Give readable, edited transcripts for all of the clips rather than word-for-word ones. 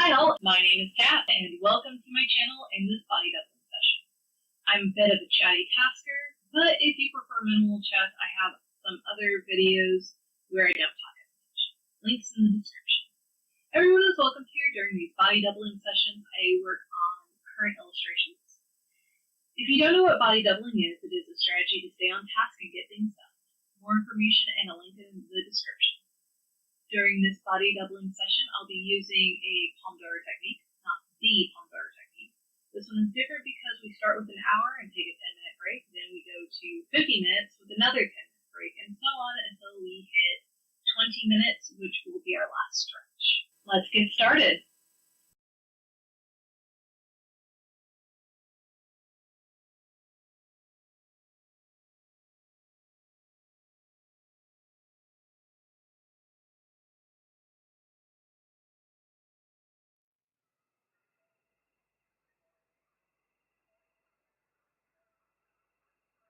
Hi all, my name is Kat, and welcome to my channel in this body doubling session. I'm a bit of a chatty tasker, but if you prefer minimal chat, I have some other videos where I don't talk as much. Links in the description. Everyone is welcome here during these body doubling sessions. I work on current illustrations. If you don't know what body doubling is, it is a strategy to stay on task and get things done. More information and a link in the description. During this body doubling session, I'll be using a Pomodoro technique, not the Pomodoro technique. This one is different because we start with an hour and take a 10-minute break, then we go to 50 minutes with another 10-minute break, and so on until we hit 20 minutes, which will be our last stretch. Let's get started.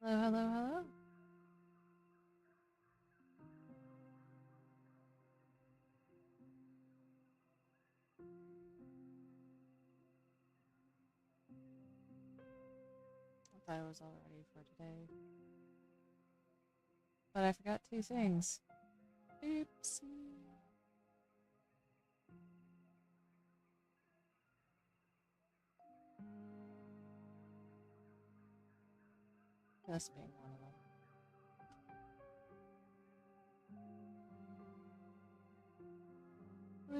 Hello, hello, hello. I thought I was all ready for today. But I forgot two things. Oopsie. This being one of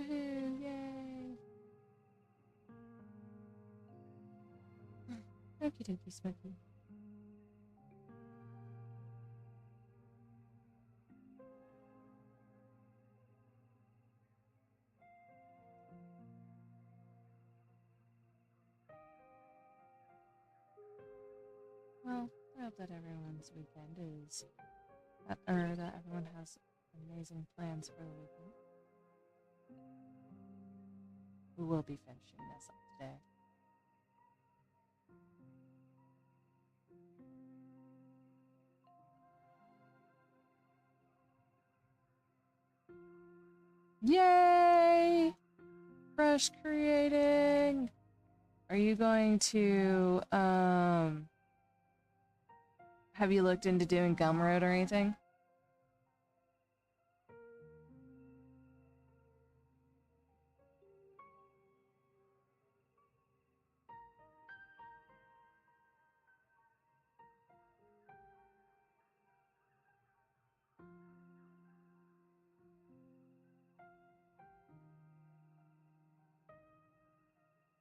them. Woohoo! Yay! Okie dokie, Smokey. Well, I hope that everyone's weekend is, or that everyone has amazing plans for the weekend. We will be finishing this up today. Yay! Fresh creating! Are you going to, have you looked into doing Gumroad or anything?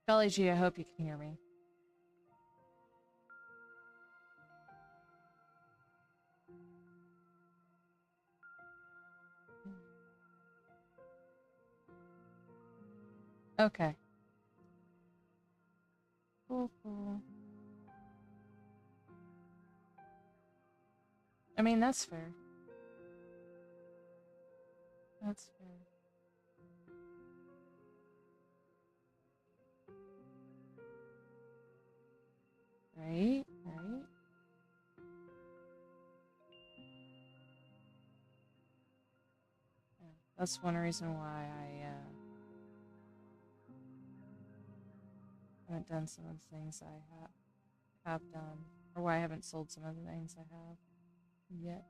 Golly gee, I hope you can hear me. Okay. Cool, cool. I mean, that's fair. That's fair. Right? Right? Yeah. That's one reason why I, haven't done some of the things I have done. Or why I haven't sold some of the things I have yet.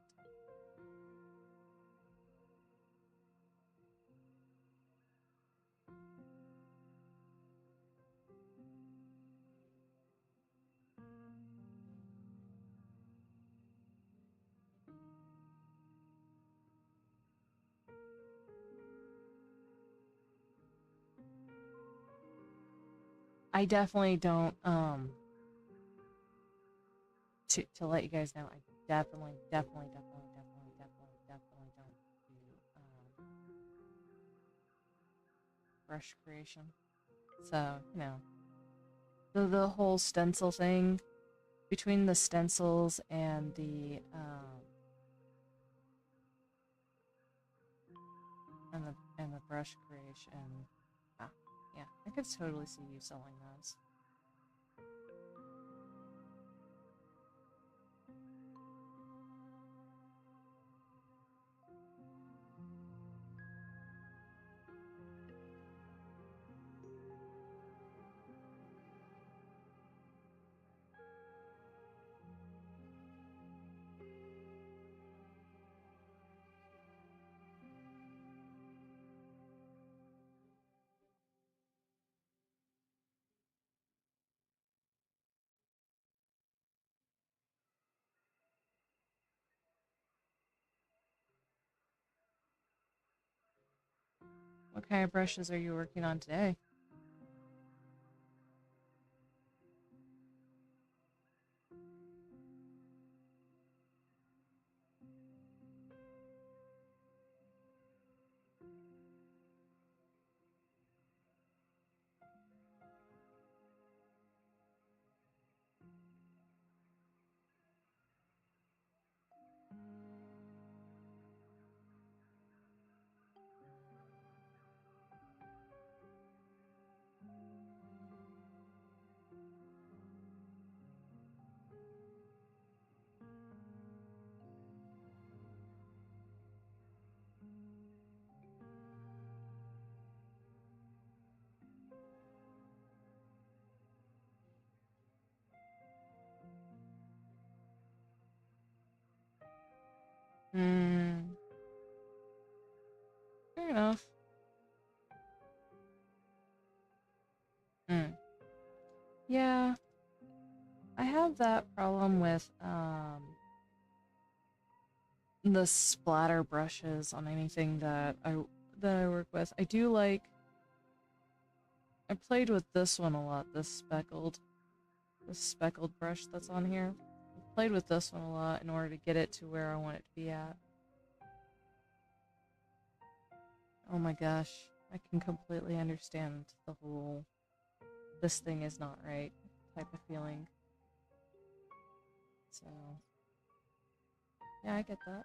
I definitely don't, to let you guys know, I definitely don't do, brush creation. So, you know, the whole stencil thing, between the stencils and the brush creation, yeah, I could totally see you selling those. What kind of brushes are you working on today? Hmm. Fair enough. Hmm. Yeah, I have that problem with the splatter brushes on anything that I work with. I do like. I played with this one a lot. This speckled brush that's on here. I played with this one a lot in order to get it to where I want it to be at. Oh my gosh, I can completely understand the whole "this thing is not right" type of feeling. So yeah, I get that.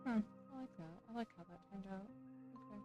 Hmm, I like that. I like how that turned out. Okay.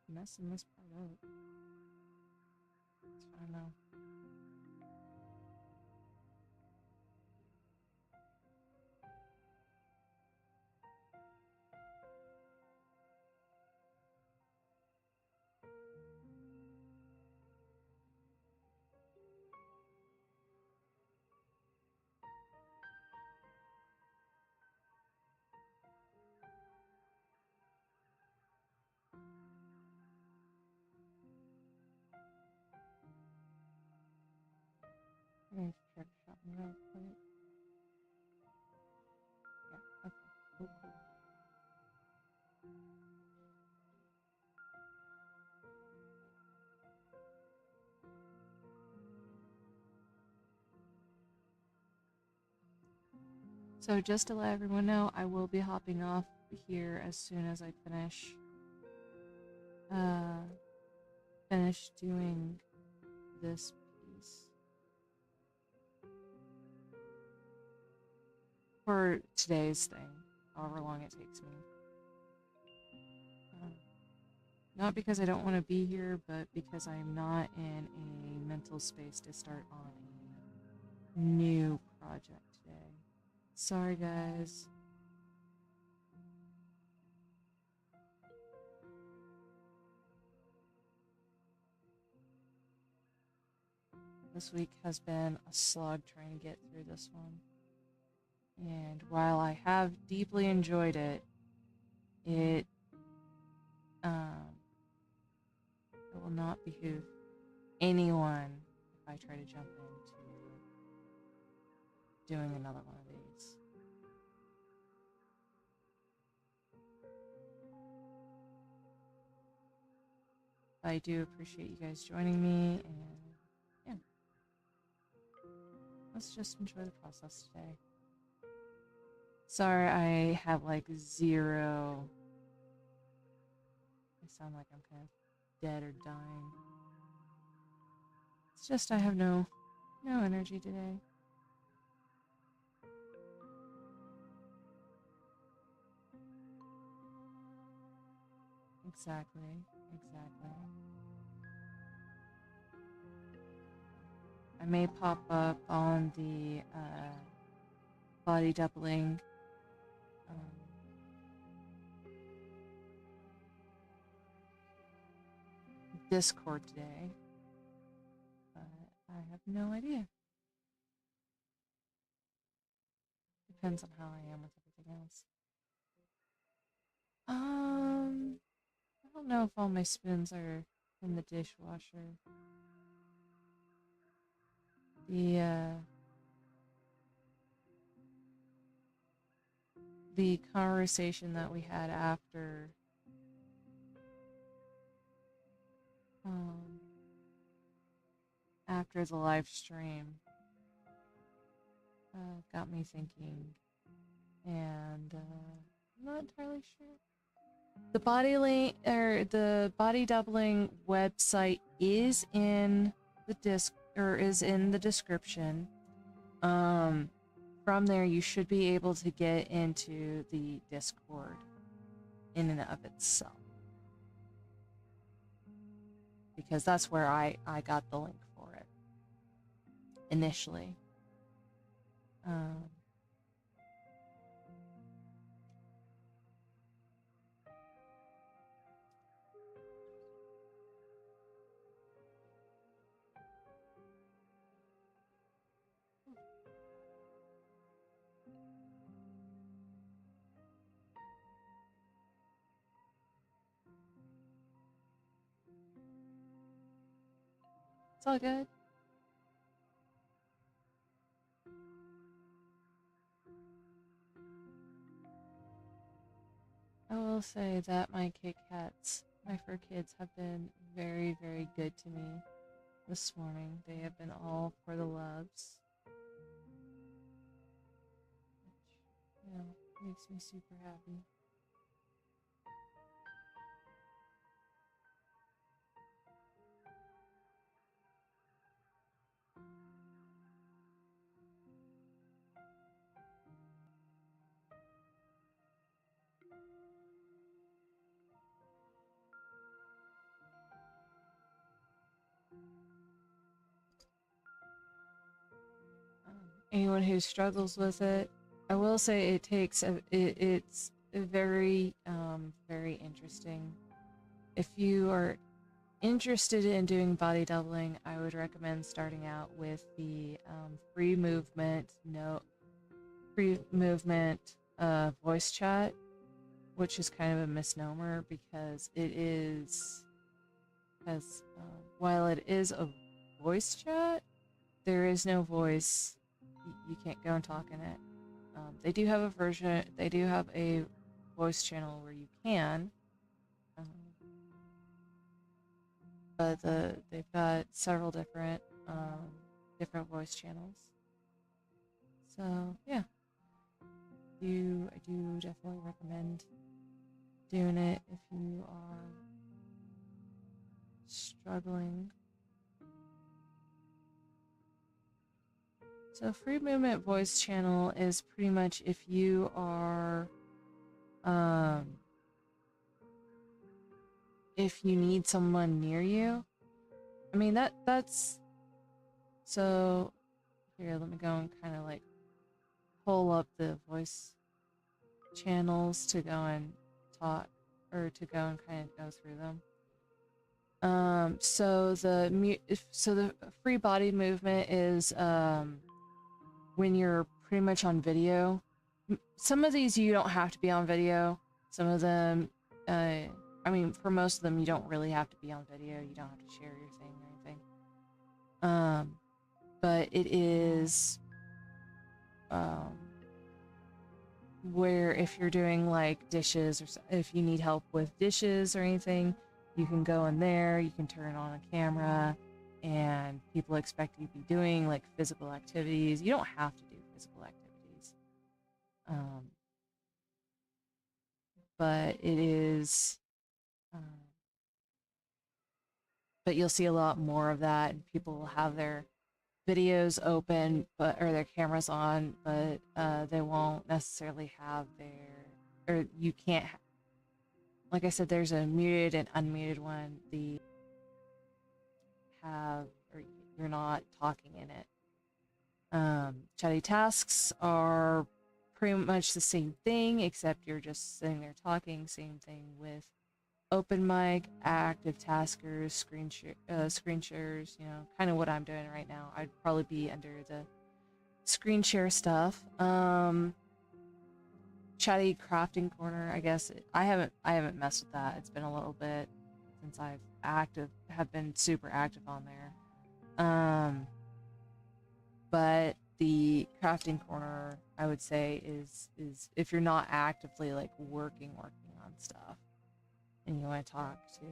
messing this part up. It's fine now. I'm going to check something real quick. Yeah, okay. Cool, cool. So just to let everyone know, I will be hopping off here as soon as I finish doing this piece for today's thing, however long it takes me. Not because I don't want to be here, but because I'm not in a mental space to start on a new project today. Sorry, guys. This week has been a slog trying to get through this one. And while I have deeply enjoyed it, it will not behoove anyone if I try to jump into doing another one of these. I do appreciate you guys joining me, and yeah, let's just enjoy the process today. Sorry, I have like zero. I sound like I'm kind of dead or dying. It's just I have no energy today. Exactly. I may pop up on the body doubling Discord today, but I have no idea. Depends on how I am with everything else. I don't know if all my spoons are in the dishwasher. The conversation that we had after the live stream got me thinking, and I'm not entirely sure. The body doubling website is in the description. From there you should be able to get into the Discord in and of itself, because that's where I got the link for it initially. It's all good. I will say that my Kit Kats, my fur kids, have been very, very good to me this morning. They have been all for the loves, which, makes me super happy. anyone who struggles with it. I will say it takes it's very very interesting. If you are interested in doing body doubling, I would recommend starting out with the free movement voice chat, which is kind of a misnomer because it is as while it is a voice chat, there is no voice. You can't go and talk in it. They do have a version. They do have a voice channel where you can, um, but they've got several different voice channels. So yeah, I do definitely recommend doing it if you are struggling. So free movement voice channel is pretty much if you are if you need someone near you. I mean that's so here, let me go and kind of like pull up the voice channels to go and talk or to go and kind of go through them. So the free body movement is when you're pretty much on video. Some of these you don't have to be on video. Some of them, I mean, for most of them, you don't really have to be on video. You don't have to share your thing or anything. But it is where if you're doing like dishes or if you need help with dishes or anything, you can go in there, you can turn on a camera, and people expect you to be doing like physical activities. You don't have to do physical activities. But it is, but you'll see a lot more of that, and people will have their videos open, or their cameras on, but they won't necessarily have or you can't, like I said, there's a muted and unmuted one. Or you're not talking in it. Chatty tasks are pretty much the same thing, except you're just sitting there talking. Same thing with open mic, active taskers, screen shares, kind of what I'm doing right now. I'd probably be under the screen share stuff. Chatty crafting corner, I guess. I haven't messed with that. It's been a little bit since have been super active on there. But the crafting corner, I would say, is if you're not actively like working on stuff and you want to talk to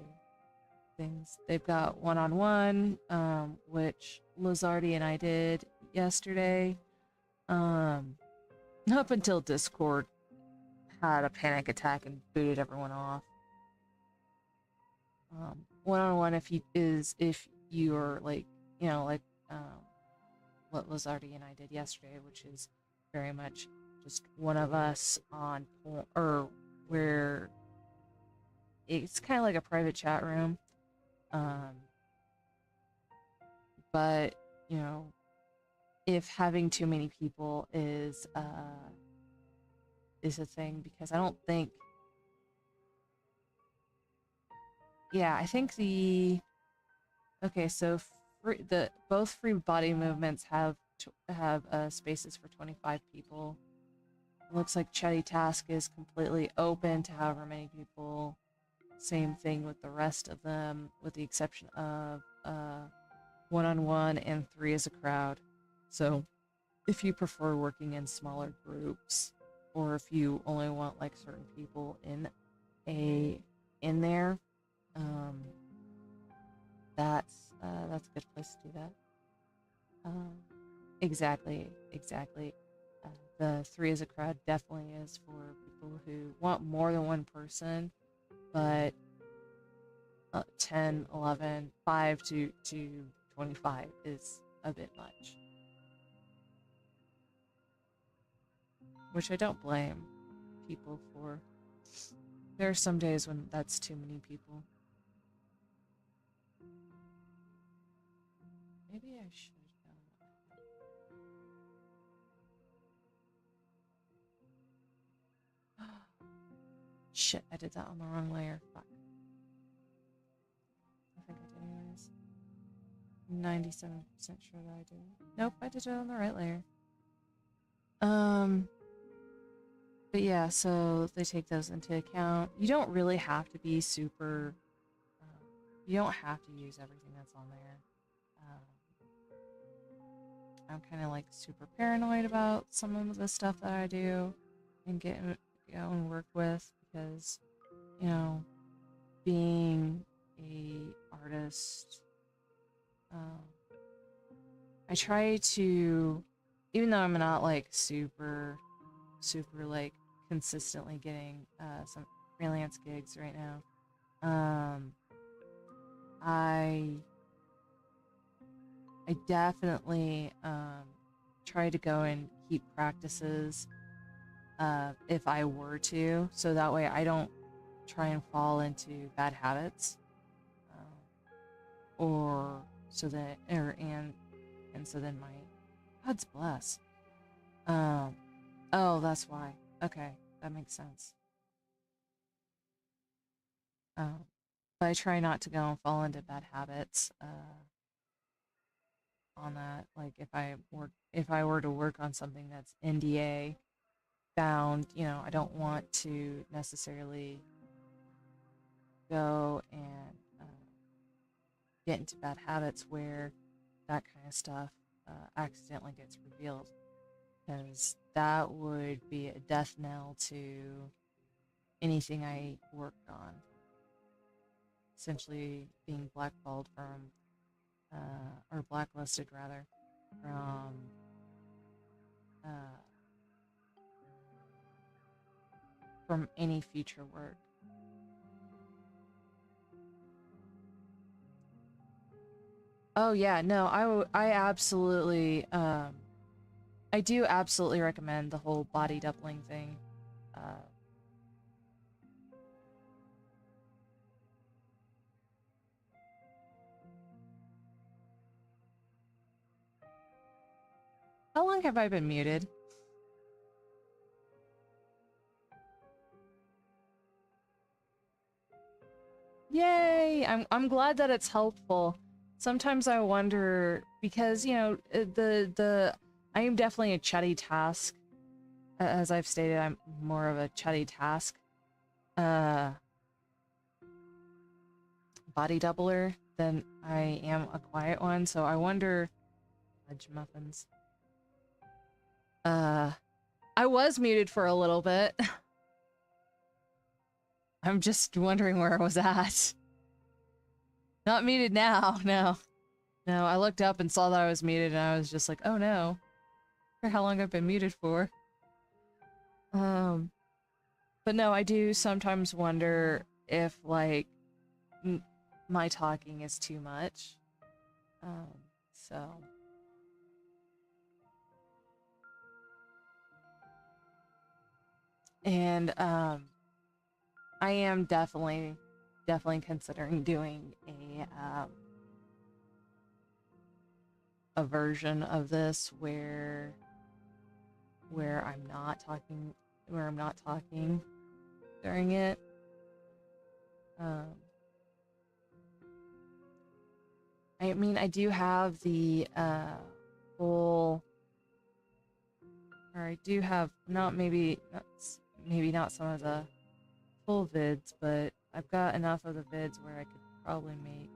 things. They've got one-on-one, which Lizardi and I did yesterday. Up until Discord had a panic attack and booted everyone off. One-on-one if you're like, what Lizardi and I did yesterday, which is very much just one of us on or where it's kind of like a private chat room. But if having too many people is a thing, because I don't think, I think so both free body movements have spaces for 25 people. It looks like Chatty Task is completely open to however many people. Same thing with the rest of them, with the exception of one-on-one and 3 as a crowd. So if you prefer working in smaller groups, or if you only want like certain people in there, that's a good place to do that. Exactly. The 3 as a crowd definitely is for people who want more than one person, but 10, 11, 5 to 25 is a bit much. Which I don't blame people for. There are some days when that's too many people. Maybe I should go. Shit, I did that on the wrong layer. Fuck. I think I did anyways. 97% sure that I did. Nope, I did it on the right layer. But yeah, so they take those into account. You don't really have to be super, you don't have to use everything that's on there. I'm kind of like super paranoid about some of the stuff that I do and get and work with because, you know, being a artist, I try to, even though I'm not like super like consistently getting some freelance gigs right now, I definitely try to go and keep practices if I were to, so that way I don't try and fall into bad habits, or so that and so then my God's bless. Oh, that's why. Okay, that makes sense. But I try not to go and fall into bad habits on that. Like if I were to work on something that's NDA bound, you know, I don't want to necessarily go and get into bad habits where that kind of stuff accidentally gets revealed, because that would be a death knell to anything I worked on. Essentially being blackballed from, or blacklisted rather, from any future work. Oh yeah, no, I absolutely, I do absolutely recommend the whole body doubling thing. How long have I been muted? Yay! I'm glad that it's helpful. Sometimes I wonder, because, you know, I am definitely a chatty task. As I've stated, I'm more of a chatty task body doubler than I am a quiet one, so I wonder. Fudge muffins. I was muted for a little bit. I'm just wondering where I was at. Not muted now, no. No, I looked up and saw that I was muted and I was just like, oh no. For how long I've been muted for. But no, I do sometimes wonder if, like, my talking is too much. So... And, I am definitely considering doing a version of this where I'm not talking during it. I mean, I do have the full, or I do have maybe not some of the full vids, but I've got enough of the vids where I could probably make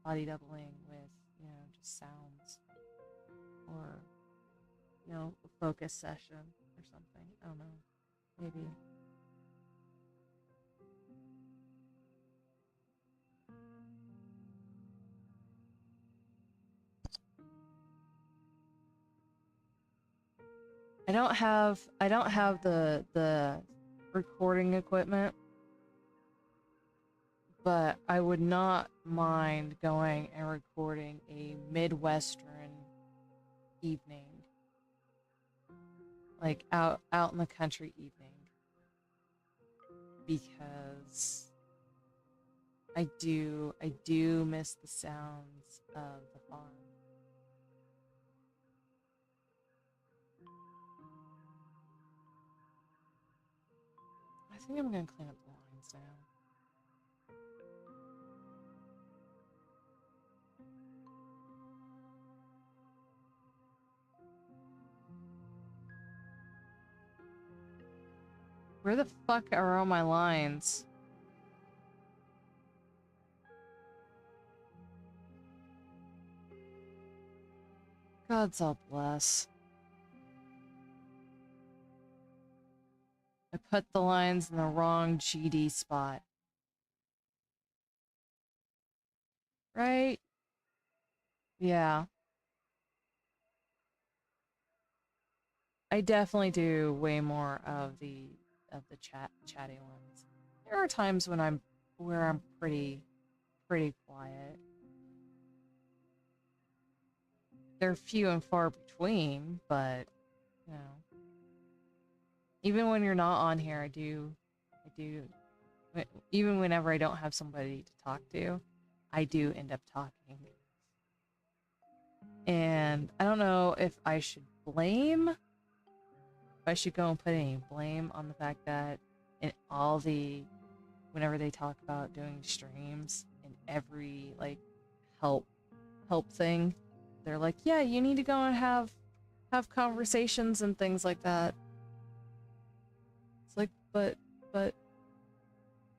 body doubling with, you know, just sounds, or, you know, a focus session or something. I don't know. Maybe. I don't have the recording equipment, but I would not mind going and recording a Midwestern evening, like out in the country evening, because I do miss the sounds of the farm. think I'm gonna clean up the lines now. Where the fuck are all my lines? God's all bless. I put the lines in the wrong GD spot. Right? Yeah. I definitely do way more of the chatty ones. There are times when I'm pretty quiet. They're few and far between, but you know, even when you're not on here, I do, even whenever I don't have somebody to talk to, I do end up talking. And I don't know if I should blame, if I should go and put any blame on the fact that in all the, whenever they talk about doing streams in every like help thing, they're like, yeah, you need to go and have conversations and things like that. It's like, but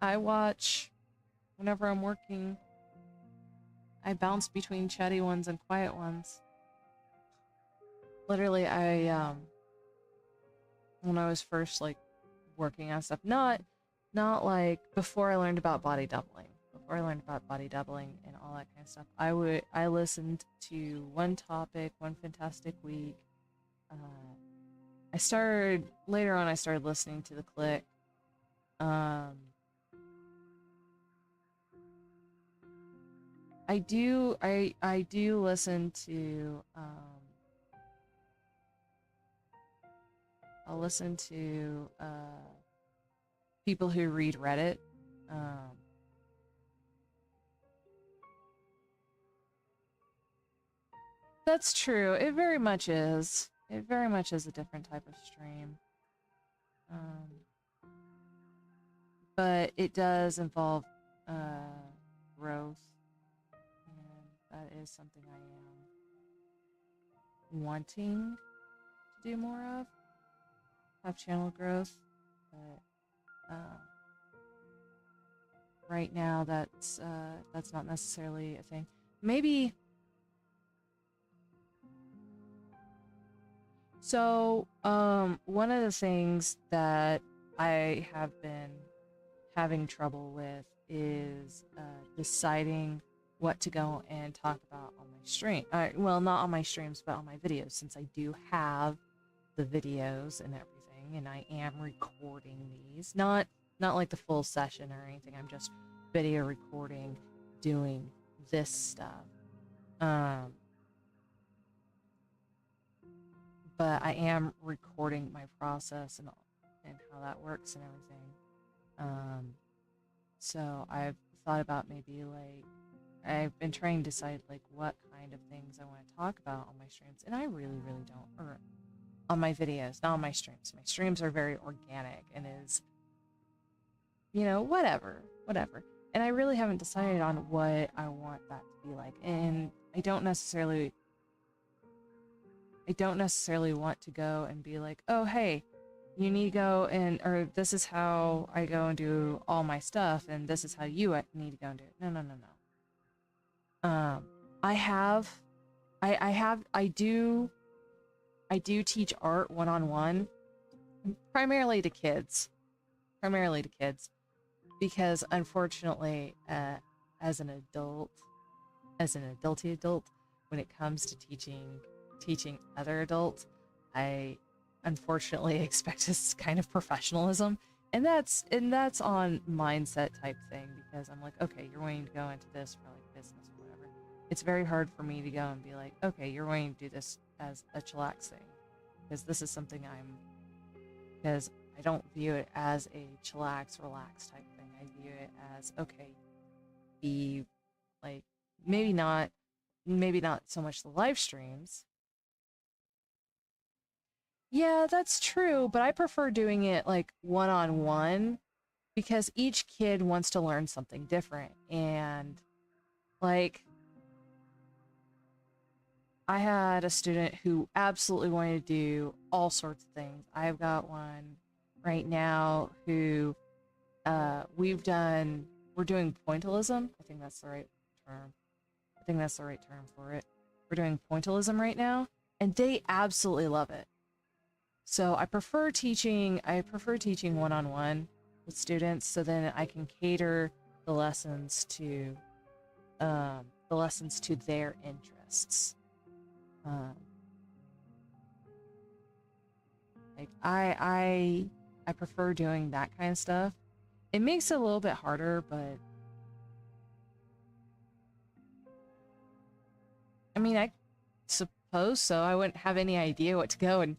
I watch whenever I'm working. I bounce between chatty ones and quiet ones. Literally, when I was first like working on stuff, not like before I learned about body doubling. Before I learned about body doubling and all that kind of stuff, I listened to One Topic, One Fantastic Week. I started listening to The Click. I do listen to I'll listen to people who read Reddit. That's true. It very much is. It very much is a different type of stream. But it does involve growth. And that is something I am wanting to do more of. Have channel growth. But right now that's not necessarily a thing. Maybe. So, one of the things that I have been having trouble with is deciding what to go and talk about on my stream. Well, not on my streams, but on my videos, since I do have the videos and everything, and I am recording these. Not like the full session or anything. I'm just video recording, doing this stuff. But I am recording my process and how that works and everything. So I've thought about maybe like, I've been trying to decide like what kind of things I want to talk about on my streams, and I really don't, or on my videos, not on my streams. My streams are very organic and is, you know, whatever. And I really haven't decided on what I want that to be like, and I don't necessarily want to go and be like, oh, hey, you need to go and, or this is how I go and do all my stuff, and this is how you need to go and do it. No. I do teach art one-on-one, primarily to kids, because unfortunately, as an adulty adult, when it comes to teaching other adults, I unfortunately expect this kind of professionalism, and that's on mindset type thing, because I'm like, okay, you're wanting to go into this for like business or whatever. It's very hard for me to go and be like, okay, you're wanting to do this as a chillax thing, because this is something because I don't view it as a chillax, relax type thing. I view it as, okay, be like, maybe not so much the live streams. Yeah, that's true, but I prefer doing it like one-on-one because each kid wants to learn something different. And like, I had a student who absolutely wanted to do all sorts of things. I've got one right now who we're doing pointillism. I think that's the right term. I think that's the right term for it. We're doing pointillism right now, and they absolutely love it. So I prefer teaching one-on-one with students, so then I can cater the lessons to their interests. Like I prefer doing that kind of stuff. It makes it a little bit harder, but I mean, I suppose so. I wouldn't have any idea what to go and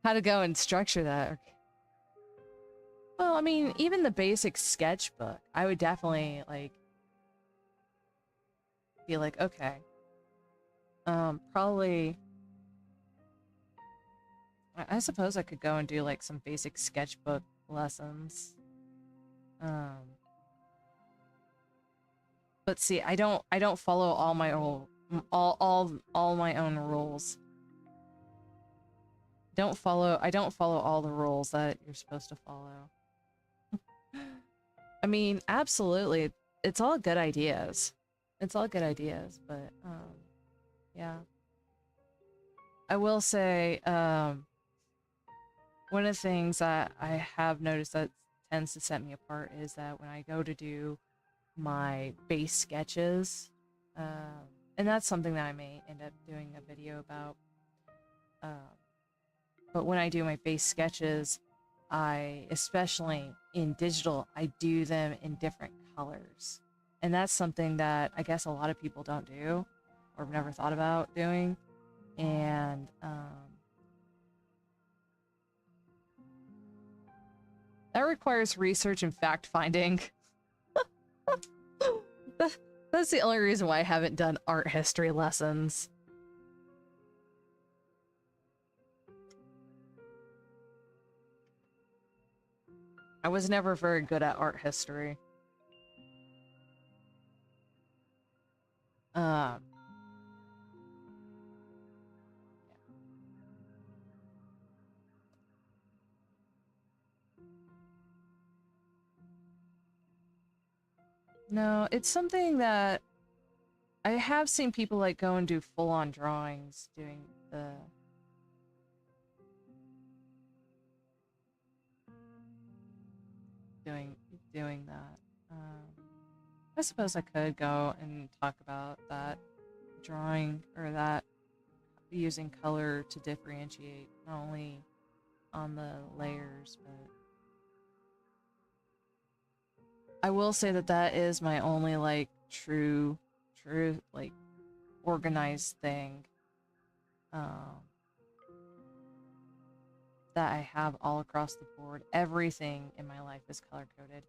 how to go and structure that. Well, I mean, even the basic sketchbook, I would definitely like be like, okay, probably. I suppose I could go and do like some basic sketchbook lessons. But see, I don't follow all my own all my own rules. I don't follow all the rules that you're supposed to follow. I mean, absolutely, it's all good ideas. It's all good ideas, but yeah. I will say, one of the things that I have noticed that tends to set me apart is that when I go to do my base sketches, and that's something that I may end up doing a video about. But when I do my base sketches, especially in digital, I do them in different colors. And that's something that I guess a lot of people don't do or have never thought about doing. And that requires research and fact-finding. That's the only reason why I haven't done art history lessons. I was never very good at art history. No, it's something that I have seen people like go and do full-on drawings doing doing that. I suppose I could go and talk about that drawing or that using color to differentiate not only on the layers, but I will say that that is my only like true like organized thing that I have all across the board. Everything in my life is color coded.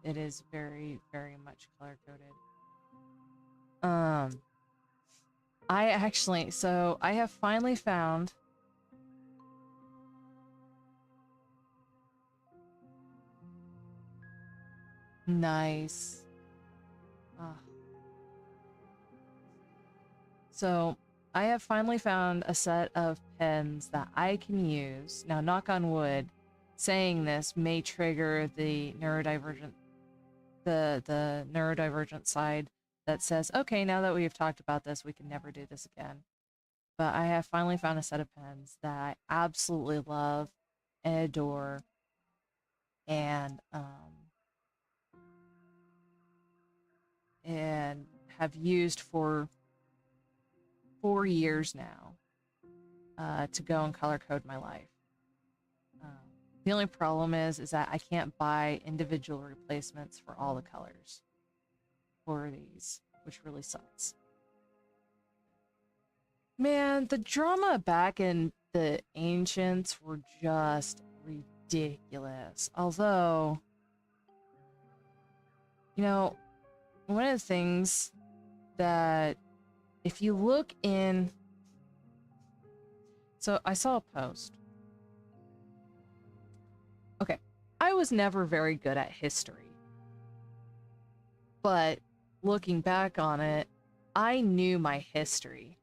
It is very, very much color coded. I have finally found nice. So I have finally found a set of pens that I can use. Now, knock on wood, saying this may trigger the neurodivergent side that says, okay, now that we've talked about this, we can never do this again. But I have finally found a set of pens that I absolutely love and adore, and have used for 4 years now to go and color code my life. The only problem is that I can't buy individual replacements for all the colors for these, which really sucks. Man, the drama back in the Ancients were just ridiculous. Although, you know, one of the things that if you look in So I saw a post. Okay, I was never very good at history. But looking back on it, I knew my history.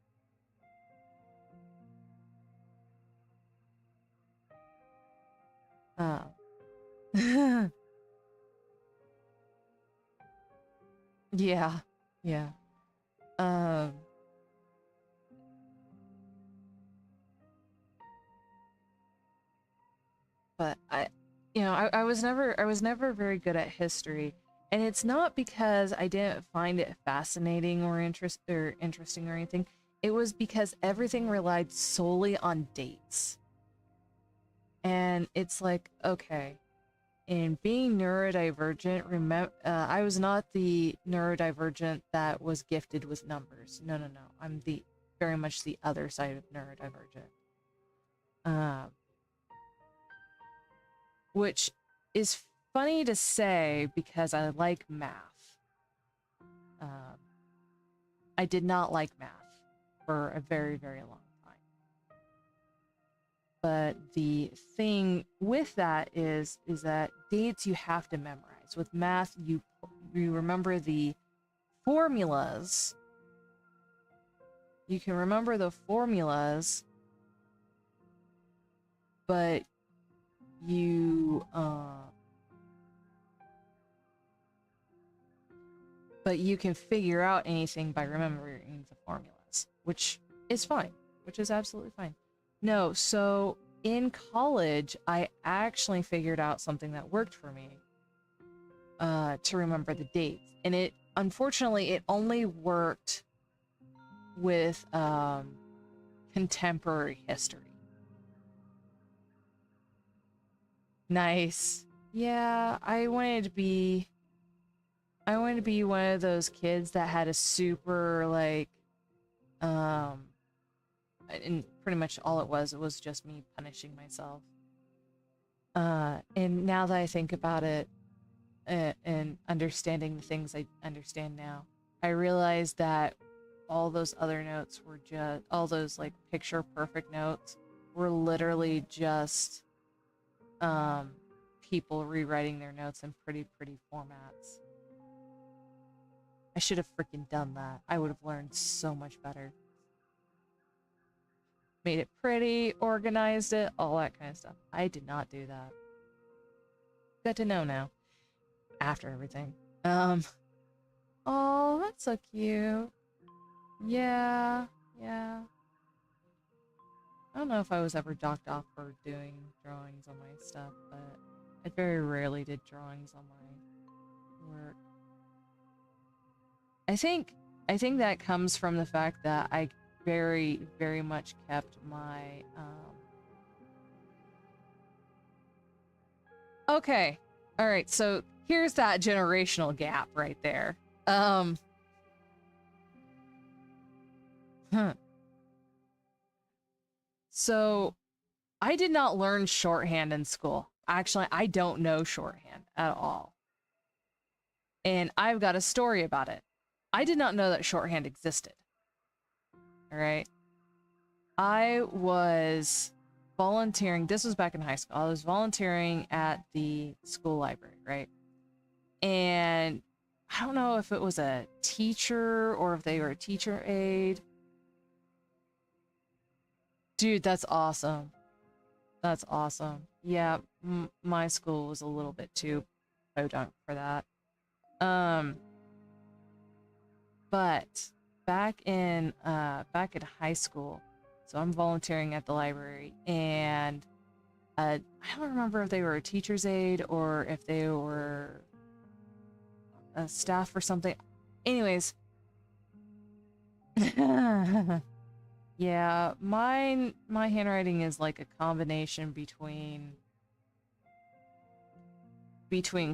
Yeah, yeah. Um, but I was never very good at history, and it's not because I didn't find it fascinating or interesting or anything. It was because everything relied solely on dates, and it's like, okay, in being neurodivergent, I was not the neurodivergent that was gifted with numbers. No, no, no. I'm the very much the other side of neurodivergent. Which is funny to say because I like math. I did not like math for a very, very long time. But the thing with that is that dates you have to memorize. With math, you remember the formulas. You can remember the formulas, but you can figure out anything by remembering the formulas, which is fine, which is absolutely fine. No, so in college, I actually figured out something that worked for me to remember the dates. And it, unfortunately, it only worked with contemporary history. Nice. Yeah, I wanted to be one of those kids that had a super, like, and pretty much all it was just me punishing myself. And now that I think about it, and understanding the things I understand now, I realize that all those other notes were just, all those, like, picture perfect notes were literally just, people rewriting their notes in pretty formats. I should have freaking done that. I would have learned so much better. Made it pretty, organized it, all that kind of stuff. I did not do that. Good to know now. After everything. Oh, that's so cute. Yeah, yeah. I don't know if I was ever docked off for doing drawings on my stuff, but I very rarely did drawings on my work. I think that comes from the fact that I very, very much kept my, Okay. Alright, so here's that generational gap right there. So, I did not learn shorthand in school. Actually, I don't know shorthand at all. And I've got a story about it. I did not know that shorthand existed. Alright? I was volunteering, this was back in high school, I was volunteering at the school library, right? And I don't know if it was a teacher or if they were a teacher aide. Dude, that's awesome. That's awesome. Yeah, my school was a little bit too podunk for that. But back in high school, so I'm volunteering at the library, and I don't remember if they were a teacher's aide or if they were a staff or something. Anyways, yeah, my handwriting is like a combination between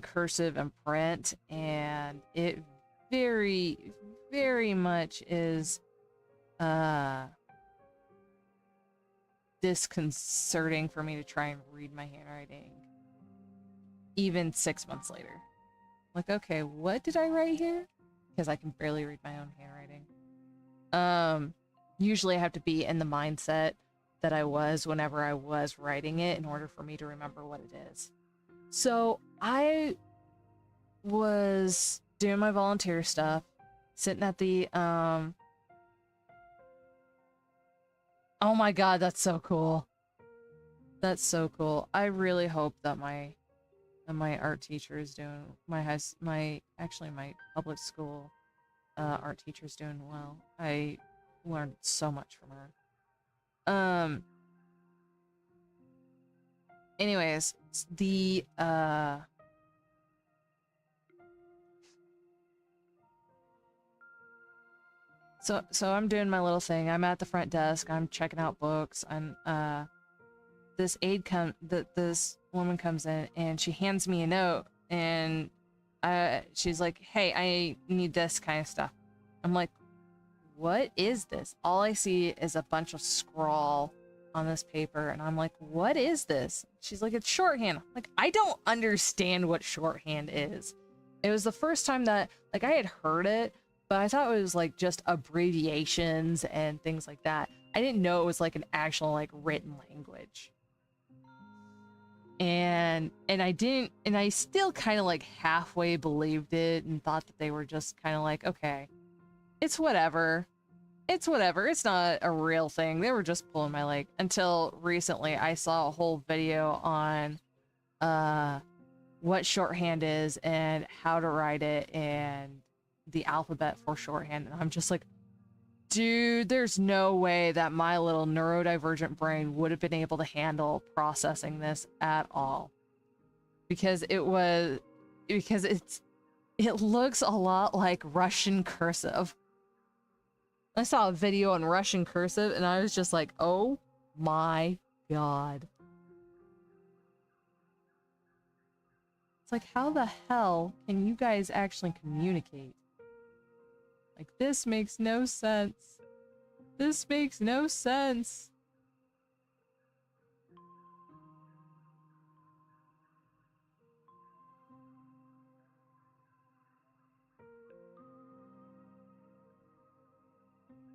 cursive and print, and it very, very much is disconcerting for me to try and read my handwriting even 6 months later. Like, okay, what did I write here? Because I can barely read my own handwriting. Usually I have to be in the mindset that I was whenever I was writing it in order for me to remember what it is. So I was doing my volunteer stuff, sitting at the oh my god, that's so cool. That's so cool. I really hope that my art teacher is doing my public school art teacher is doing well. I learned so much from her. Anyways, the so I'm doing my little thing. I'm at the front desk. I'm checking out books. I'm this this woman comes in and she hands me a note and she's like, "Hey, I need this kind of stuff." I'm like, "What is this?" All I see is a bunch of scrawl on this paper and I'm like, "What is this?" She's like, "It's shorthand." I'm like, I don't understand what shorthand is. It was the first time that like I had heard it, but I thought it was like just abbreviations and things like that. I didn't know it was like an actual like written language. And I still kind of like halfway believed it and thought that they were just kind of like, okay, it's whatever. It's whatever. It's not a real thing. They were just pulling my leg until recently I saw a whole video on what shorthand is and how to write it and the alphabet for shorthand. And I'm just like, dude, there's no way that my little neurodivergent brain would have been able to handle processing this at all. Because it looks a lot like Russian cursive. I saw a video on Russian cursive and I was just like, oh my god. It's like, how the hell can you guys actually communicate? Like, this makes no sense. This makes no sense.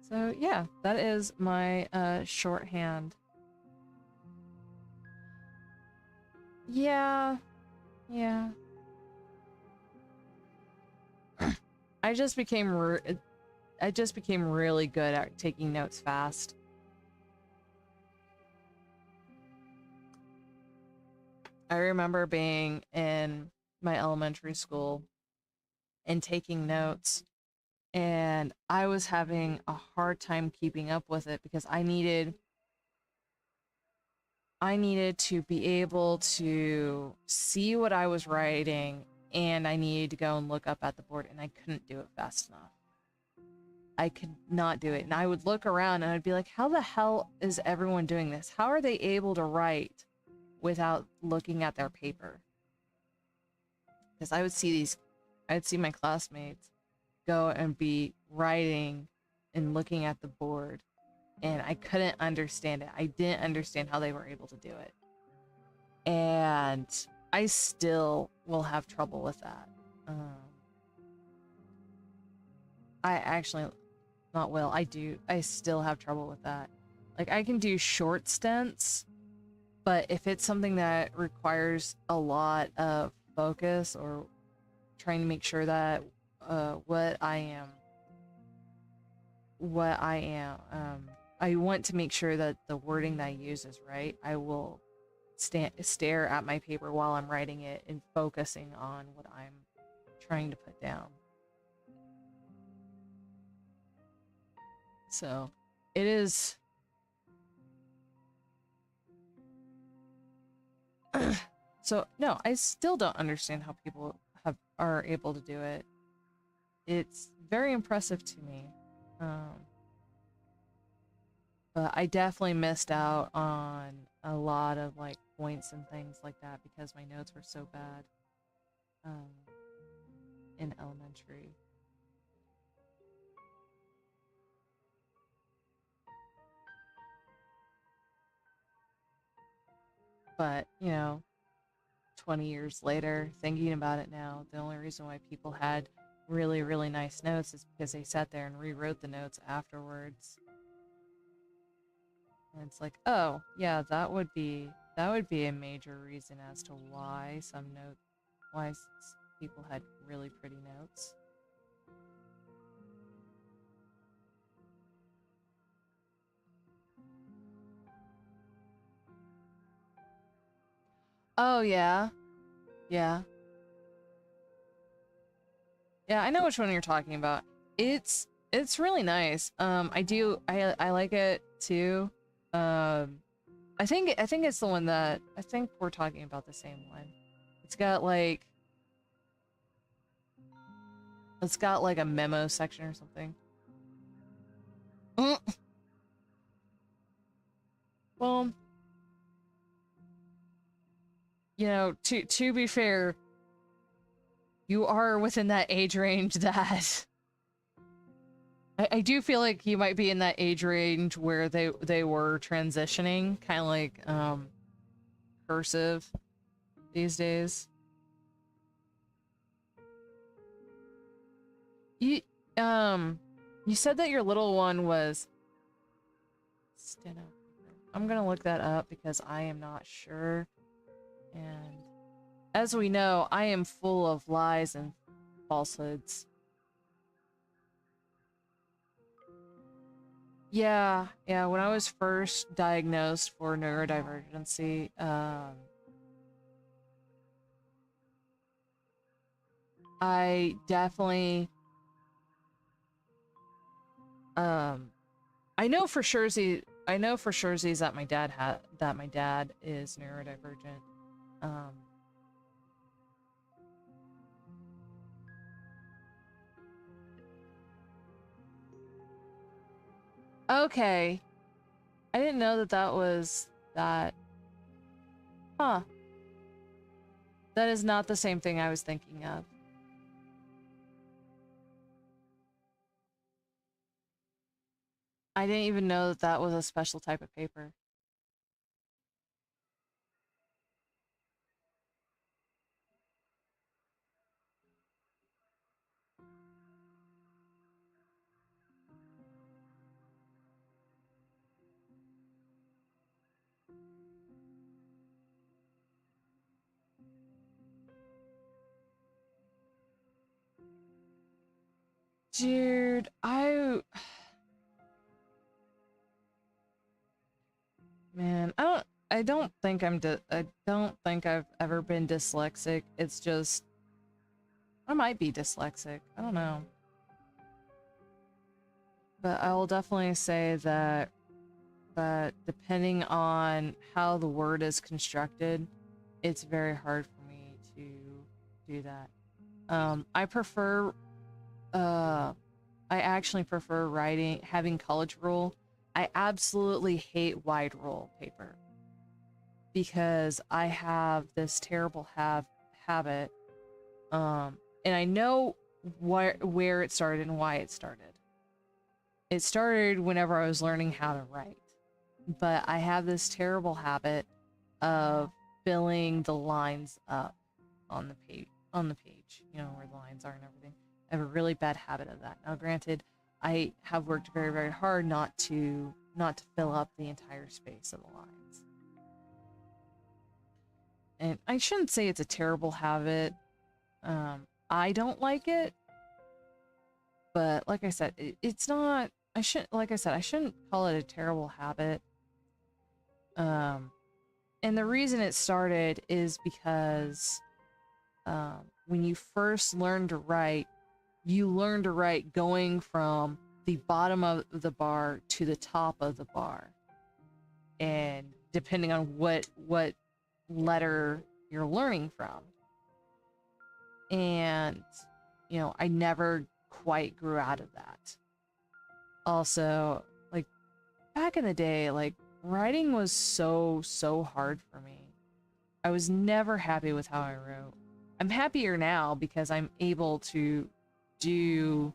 So yeah, that is my shorthand. Yeah. Yeah. I just became really good at taking notes fast. I remember being in my elementary school and taking notes, and I was having a hard time keeping up with it because I needed to be able to see what I was writing, and I needed to go and look up at the board, and I couldn't do it fast enough. I could not do it. And I would look around and I'd be like, how the hell is everyone doing this? How are they able to write without looking at their paper? Because I would see my classmates go and be writing and looking at the board, and I couldn't understand it. I didn't understand how they were able to do it. And I still will have trouble with that. I actually, not will, I still have trouble with that. Like, I can do short stints, but if it's something that requires a lot of focus or trying to make sure that what I want to make sure that the wording that I use is right, I will stare at my paper while I'm writing it and focusing on what I'm trying to put down. So it is so no, I still don't understand how people are able to do it. It's very impressive to me. But I definitely missed out on a lot of like points and things like that because my notes were so bad in elementary. But, you know, 20 years later, thinking about it now, the only reason why people had really, really nice notes is because they sat there and rewrote the notes afterwards. And it's like, oh, yeah, that would be a major reason as to why people had really pretty notes. Oh, yeah. Yeah. Yeah, I know which one you're talking about. It's really nice. I like it too. I think it's the one that I think we're talking about the same one. It's got like a memo section or something. Well, you know, to be fair, you are within that age range that I do feel like you might be in that age range where they were transitioning, kind of like cursive these days. You you said that your little one was steno. I'm gonna look that up because I am not sure. And as we know, I am full of lies and falsehoods. Yeah, when I was first diagnosed for neurodivergency, I definitely, I know for sure that my dad is neurodivergent. Okay. I didn't know that was that. Huh. That is not the same thing I was thinking of. I didn't even know that was a special type of paper. Dude, man, I don't think I've ever been dyslexic. It's just I might be dyslexic. I don't know. But I will definitely say that depending on how the word is constructed, it's very hard for me to do that. I prefer I actually prefer having college rule. I absolutely hate wide rule paper because I have this terrible habit. And I know where it started and why it started. It started whenever I was learning how to write. But I have this terrible habit of filling the lines up on the page, you know, where the lines are and everything. I have a really bad habit of that. Now, granted, I have worked very, very hard not to fill up the entire space of the lines. And I shouldn't say it's a terrible habit. I don't like it, but like I said, it's not. Like I said, I shouldn't call it a terrible habit. And the reason it started is because when you first learn to write, you learn to write going from the bottom of the bar to the top of the bar. And depending on what letter you're learning from. And, you know, I never quite grew out of that. Also, like, back in the day, like, writing was so hard for me. I was never happy with how I wrote. I'm happier now because I'm able to do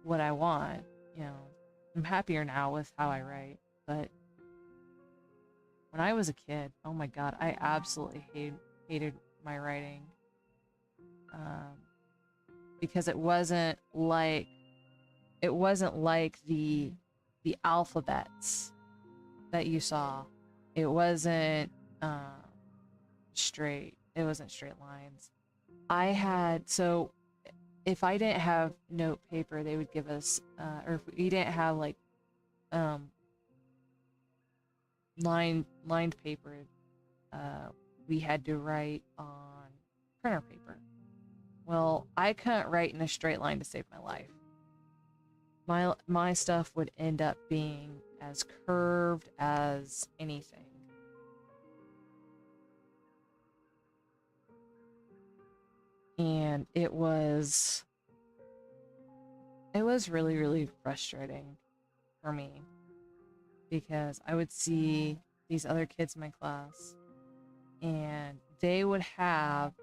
what I want, you know. I'm happier now with how I write, but when I was a kid, oh my god, I absolutely hated my writing. Because it wasn't like the alphabets that you saw, it wasn't straight. It wasn't straight lines. I had, so if I didn't have note paper, they would give us, or if we didn't have like um, lined paper, we had to write on printer paper. Well, I couldn't write in a straight line to save my life. My stuff would end up being as curved as anything. And it was really, really frustrating for me because I would see these other kids in my class and they would have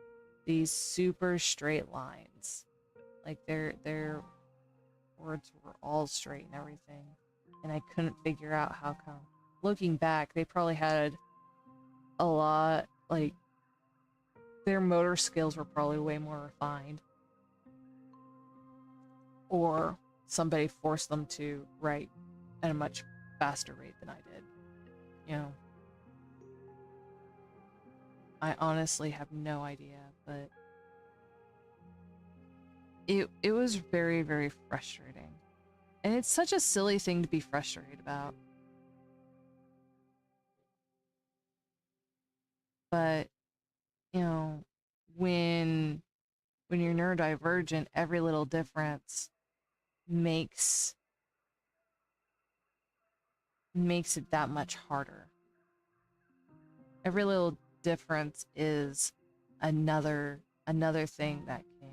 these super straight lines. Like their words were all straight and everything. And I couldn't figure out how come. Looking back, they probably had a lot, like, their motor skills were probably way more refined. Or somebody forced them to write at a much faster rate than I did. You know. I honestly have no idea, but it was very, very frustrating. And it's such a silly thing to be frustrated about. But, you know, when you're neurodivergent, every little difference makes it that much harder. Every little difference is another thing that can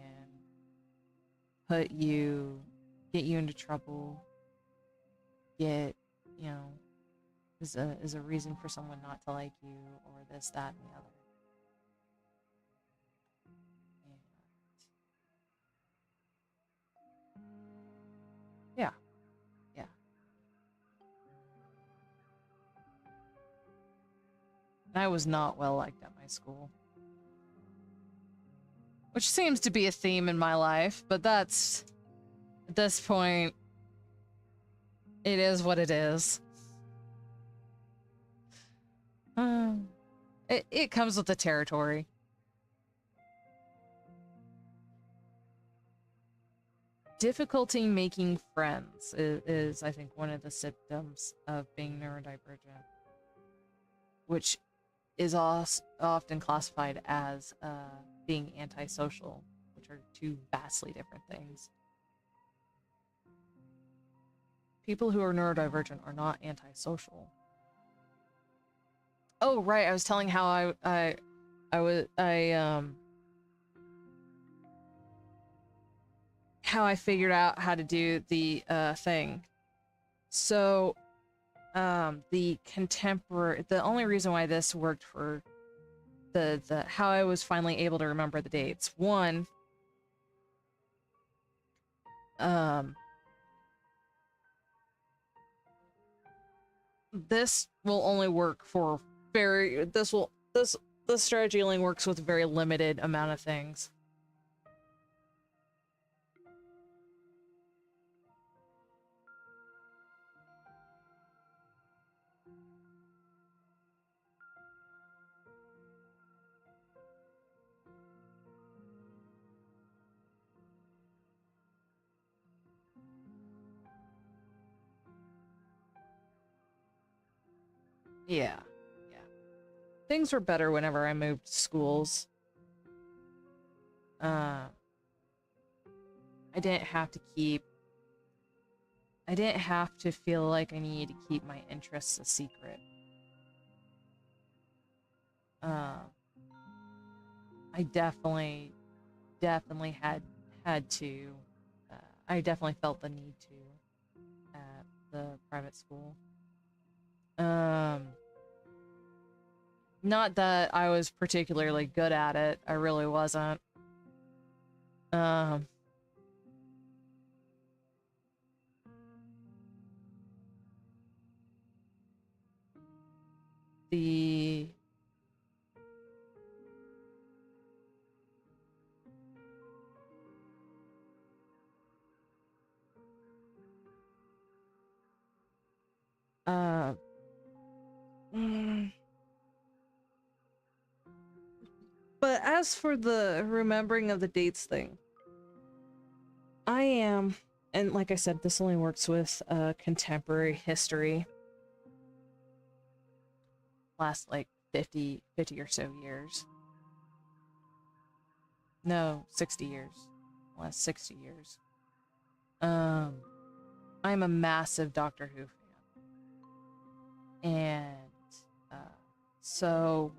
get you into trouble, get, you know, is a reason for someone not to like you, or this, that, and the other. And yeah, yeah. And I was not well liked at my school. Which seems to be a theme in my life, but that's, at this point, it is what it is. It comes with the territory. Difficulty making friends is, I think, one of the symptoms of being neurodivergent, which is often classified as being antisocial, which are two vastly different things. People who are neurodivergent are not antisocial. Oh, right, I was telling how how I figured out how to do the thing. So, the only reason why this worked for the how I was finally able to remember the dates. One, this will only work for this strategy only works with a very limited amount of things. Yeah. Yeah. Things were better whenever I moved schools. I didn't have to feel like I needed to keep my interests a secret. I definitely had to. I definitely felt the need to at the private school. Not that I was particularly good at it. I really wasn't. The But as for the remembering of the dates thing, I am, and like I said, this only works with contemporary history. Last like 50 or so years. No, 60 years. Last 60 years. I'm a massive Doctor Who fan. And so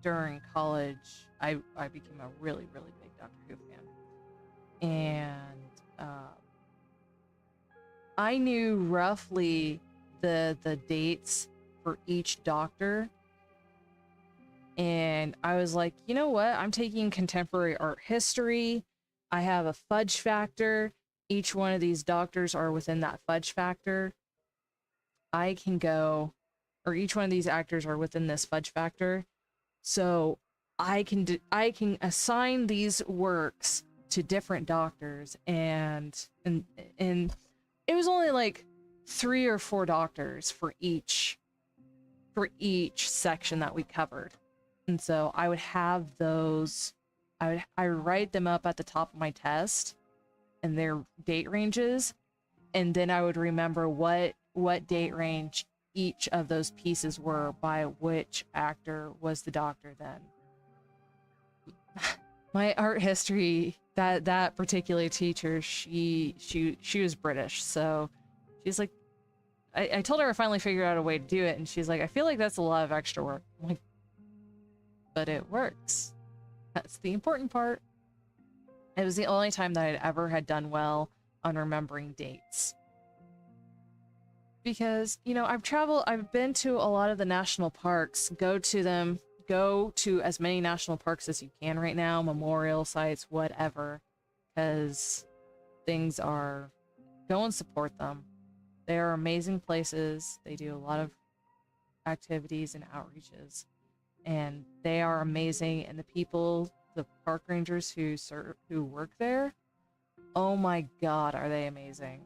during college, I became a really, really big Doctor Who fan. And I knew roughly the dates for each Doctor. And I was like, you know what? I'm taking contemporary art history. I have a fudge factor. Each one of these doctors are within that fudge factor. I can go, or each one of these actors are within this fudge factor. So I can assign these works to different doctors, and it was only like 3 or 4 doctors for each section that we covered. And so I would have those, I would write them up at the top of my test and their date ranges, and then I would remember what date range each of those pieces were by which actor was the doctor then. My art history, that particular teacher, she was British, so she's like, I told her I finally figured out a way to do it, and she's like, I feel like that's a lot of extra work. I'm like, but it works. That's the important part. It was the only time that I'd ever had done well on remembering dates. Because, you know, I've been to a lot of the national parks, go to as many national parks as you can right now, memorial sites, whatever, because things are, go and support them. They are amazing places. They do a lot of activities and outreaches, and they are amazing. And the people, the park rangers who work there, oh my god, are they amazing.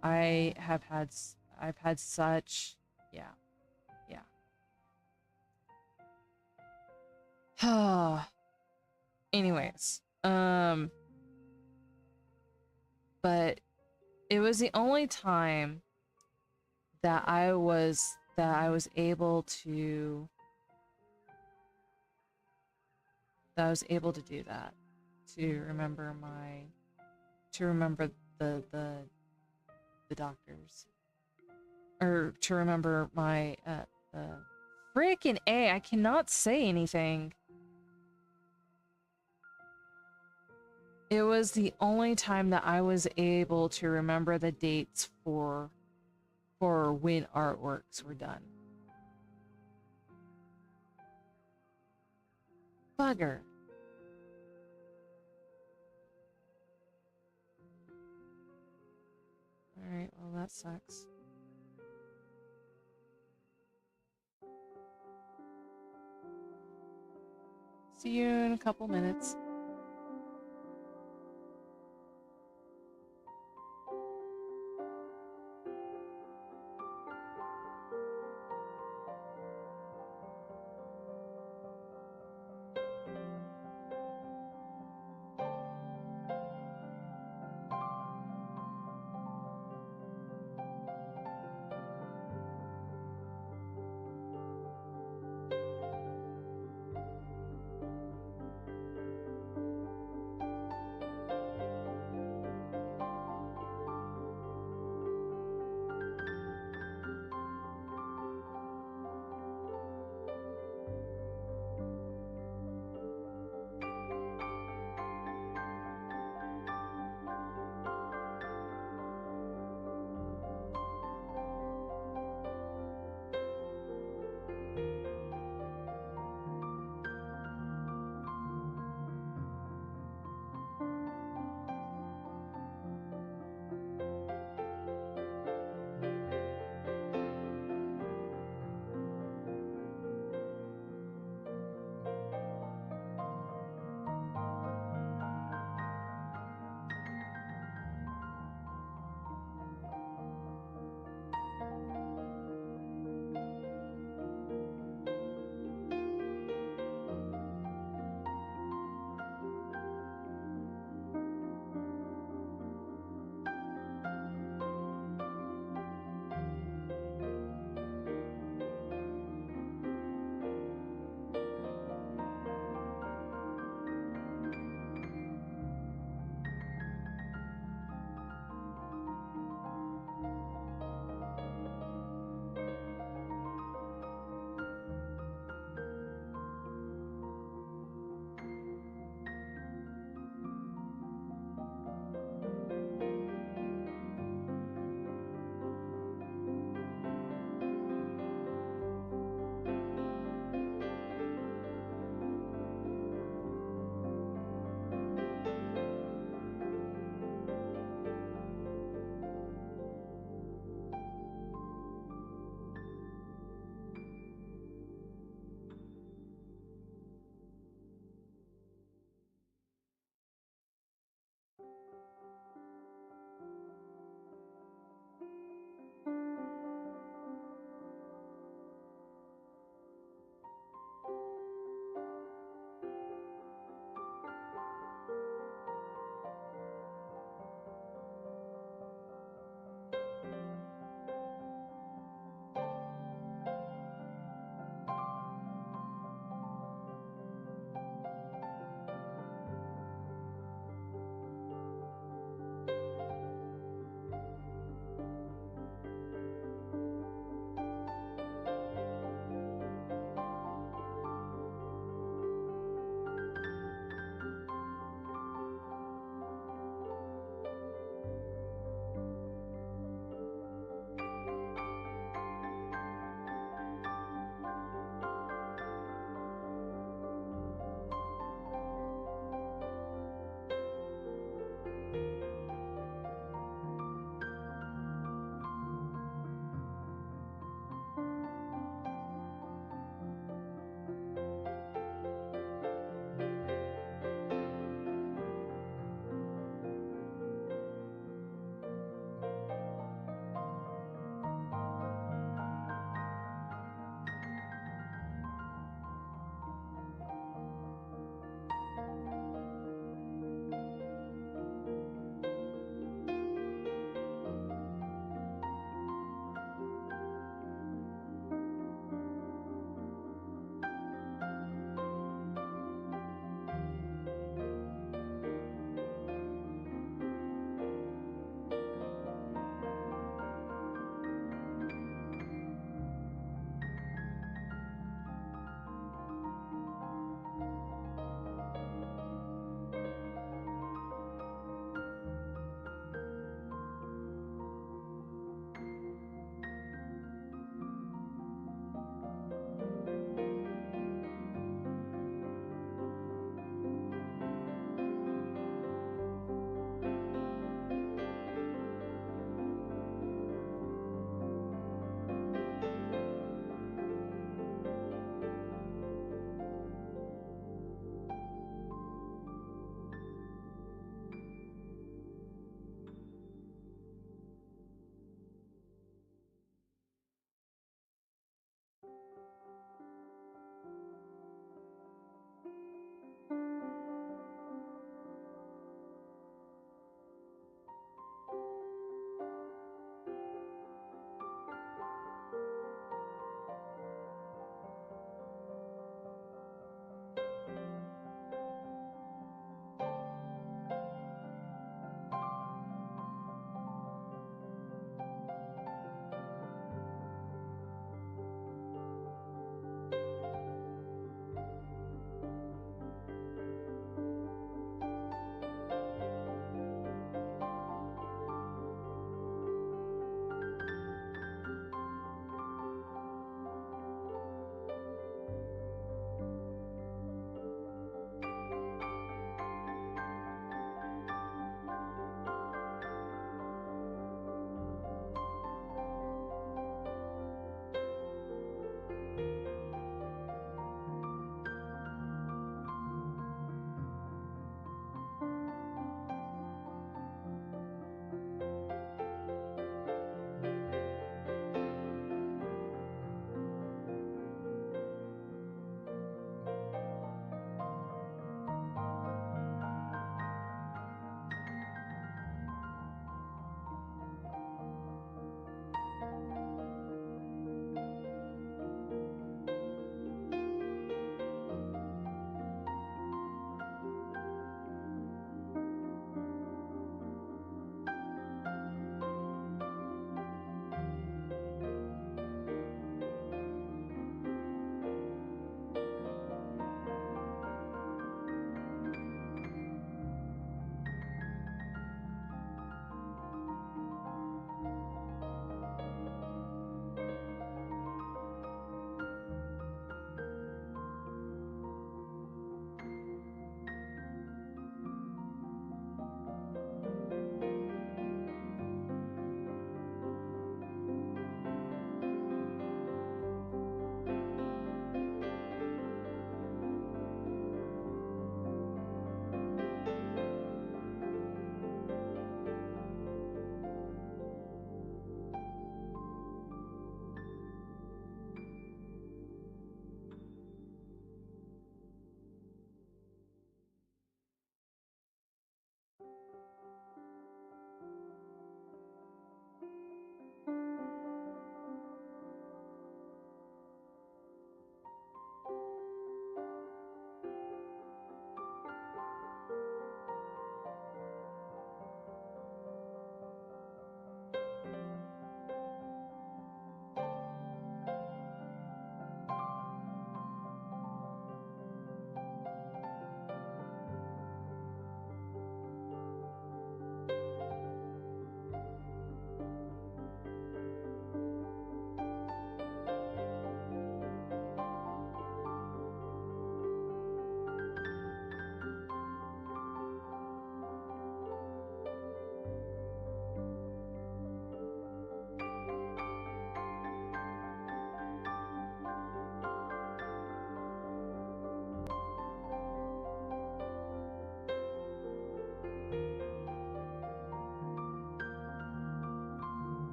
I've had such, yeah. Anyways, but it was the only time that I was able to do that, to remember the doctors, or to remember my freaking A, I cannot say anything. It was the only time that I was able to remember the dates for when artworks were done. Bugger. Alright, well that sucks. See you in a couple minutes.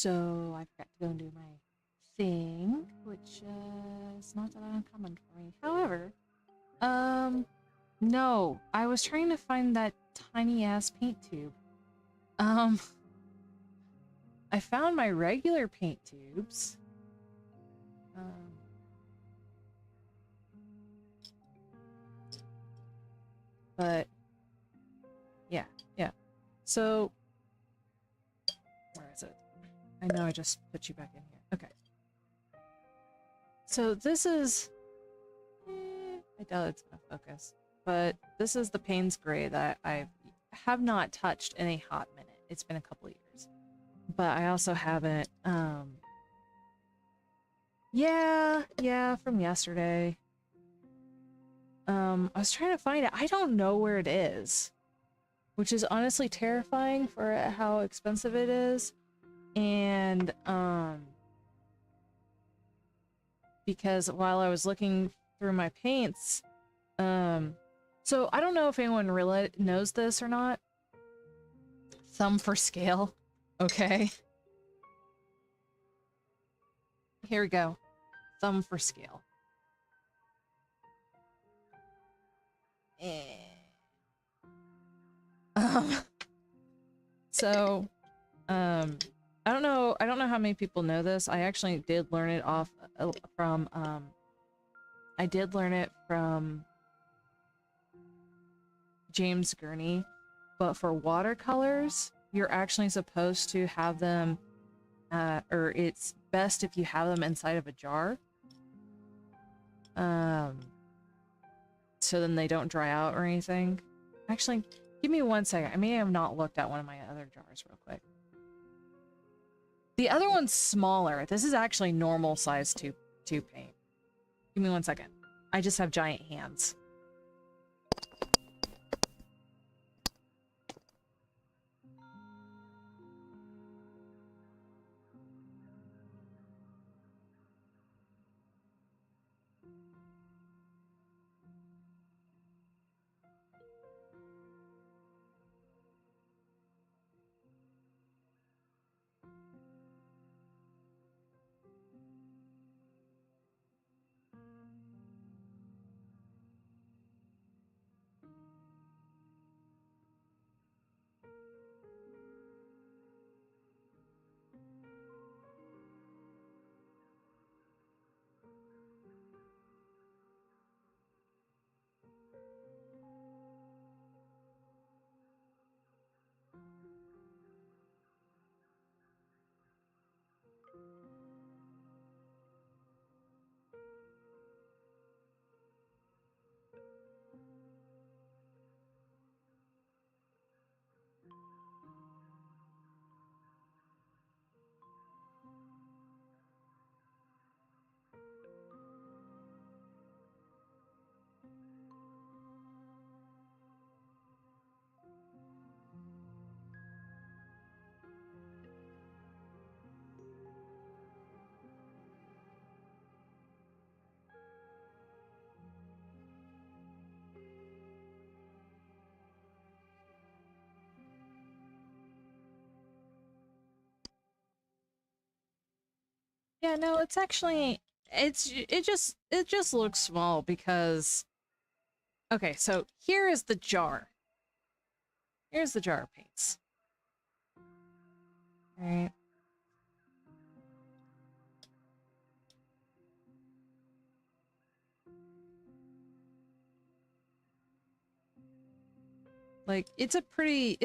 So I forgot to go and do my thing, which is not that uncommon for me. However, no, I was trying to find that tiny ass paint tube. I found my regular paint tubes. But yeah. So where is it? I know I just put you back in here. Okay. So this is I doubt it's gonna focus. But this is the Payne's Gray that I have not touched in a hot minute. It's been a couple of years. But I also haven't yeah, from yesterday. I was trying to find it. I don't know where it is, which is honestly terrifying for how expensive it is. And because while I was looking through my paints, so I don't know if anyone really knows this or not. Thumb for scale. Okay. Here we go. Thumb for scale. So, I don't know how many people know this. I actually did learn it from, I did learn it from James Gurney, but for watercolors, you're actually supposed to have them, or it's best if you have them inside of a jar. So then they don't dry out or anything. Actually, give me 1 second. I may have not looked at one of my other jars real quick. The other one's smaller. This is actually normal size tube paint. Give me 1 second. I just have giant hands. Yeah, no, it's actually it just looks small because okay, so here is the jar. Here's the jar of paints. All right. Like it's a pretty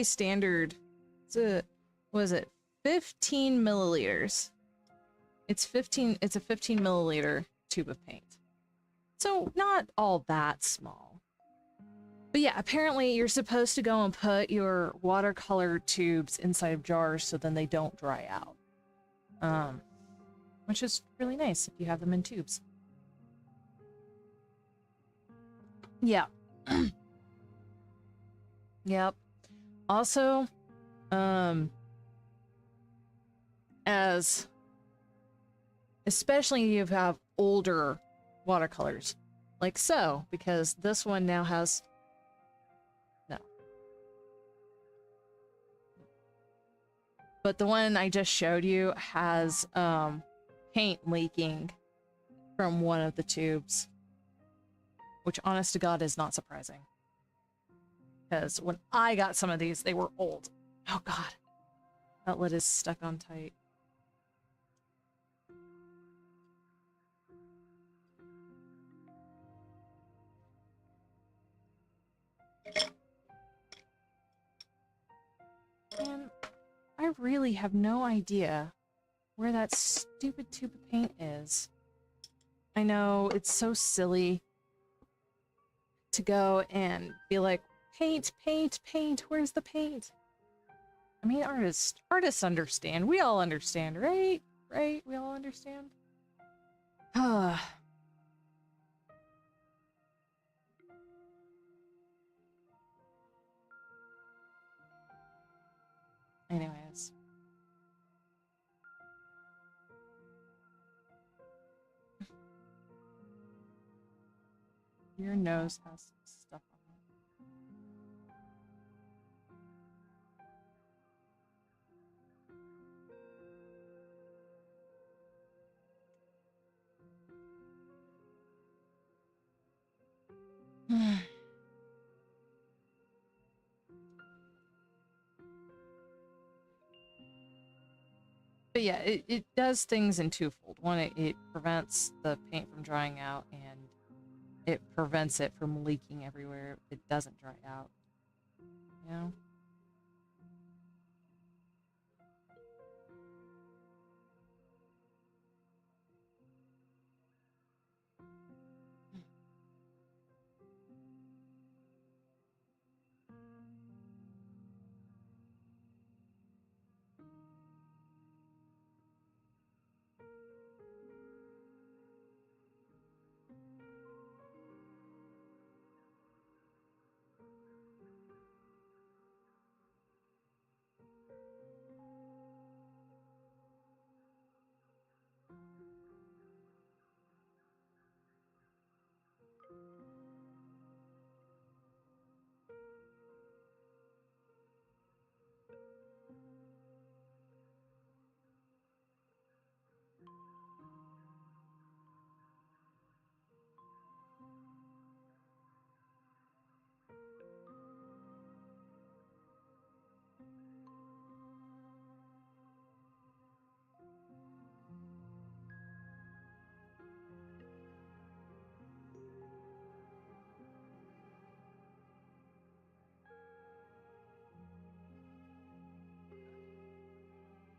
standard. What is it? 15 milliliters. It's a 15 milliliter tube of paint. So not all that small. But yeah, apparently you're supposed to go and put your watercolor tubes inside of jars so then they don't dry out. Which is really nice if you have them in tubes. Yeah. Yep. Also, especially if you have older watercolors, like so, because this one now has no. But the one I just showed you has paint leaking from one of the tubes, which honest to God is not surprising. Because when I got some of these, they were old. Oh God, that lid is stuck on tight. And I really have no idea where that stupid tube of paint is. I know it's so silly to go and be like, paint, paint, paint, where's the paint? I mean, artists understand. We all understand, right? Right? We all understand? Anyways. Your nose has some stuff on it. But yeah, it does things in twofold. One, it prevents the paint from drying out, and it prevents it from leaking everywhere. It doesn't dry out. You know?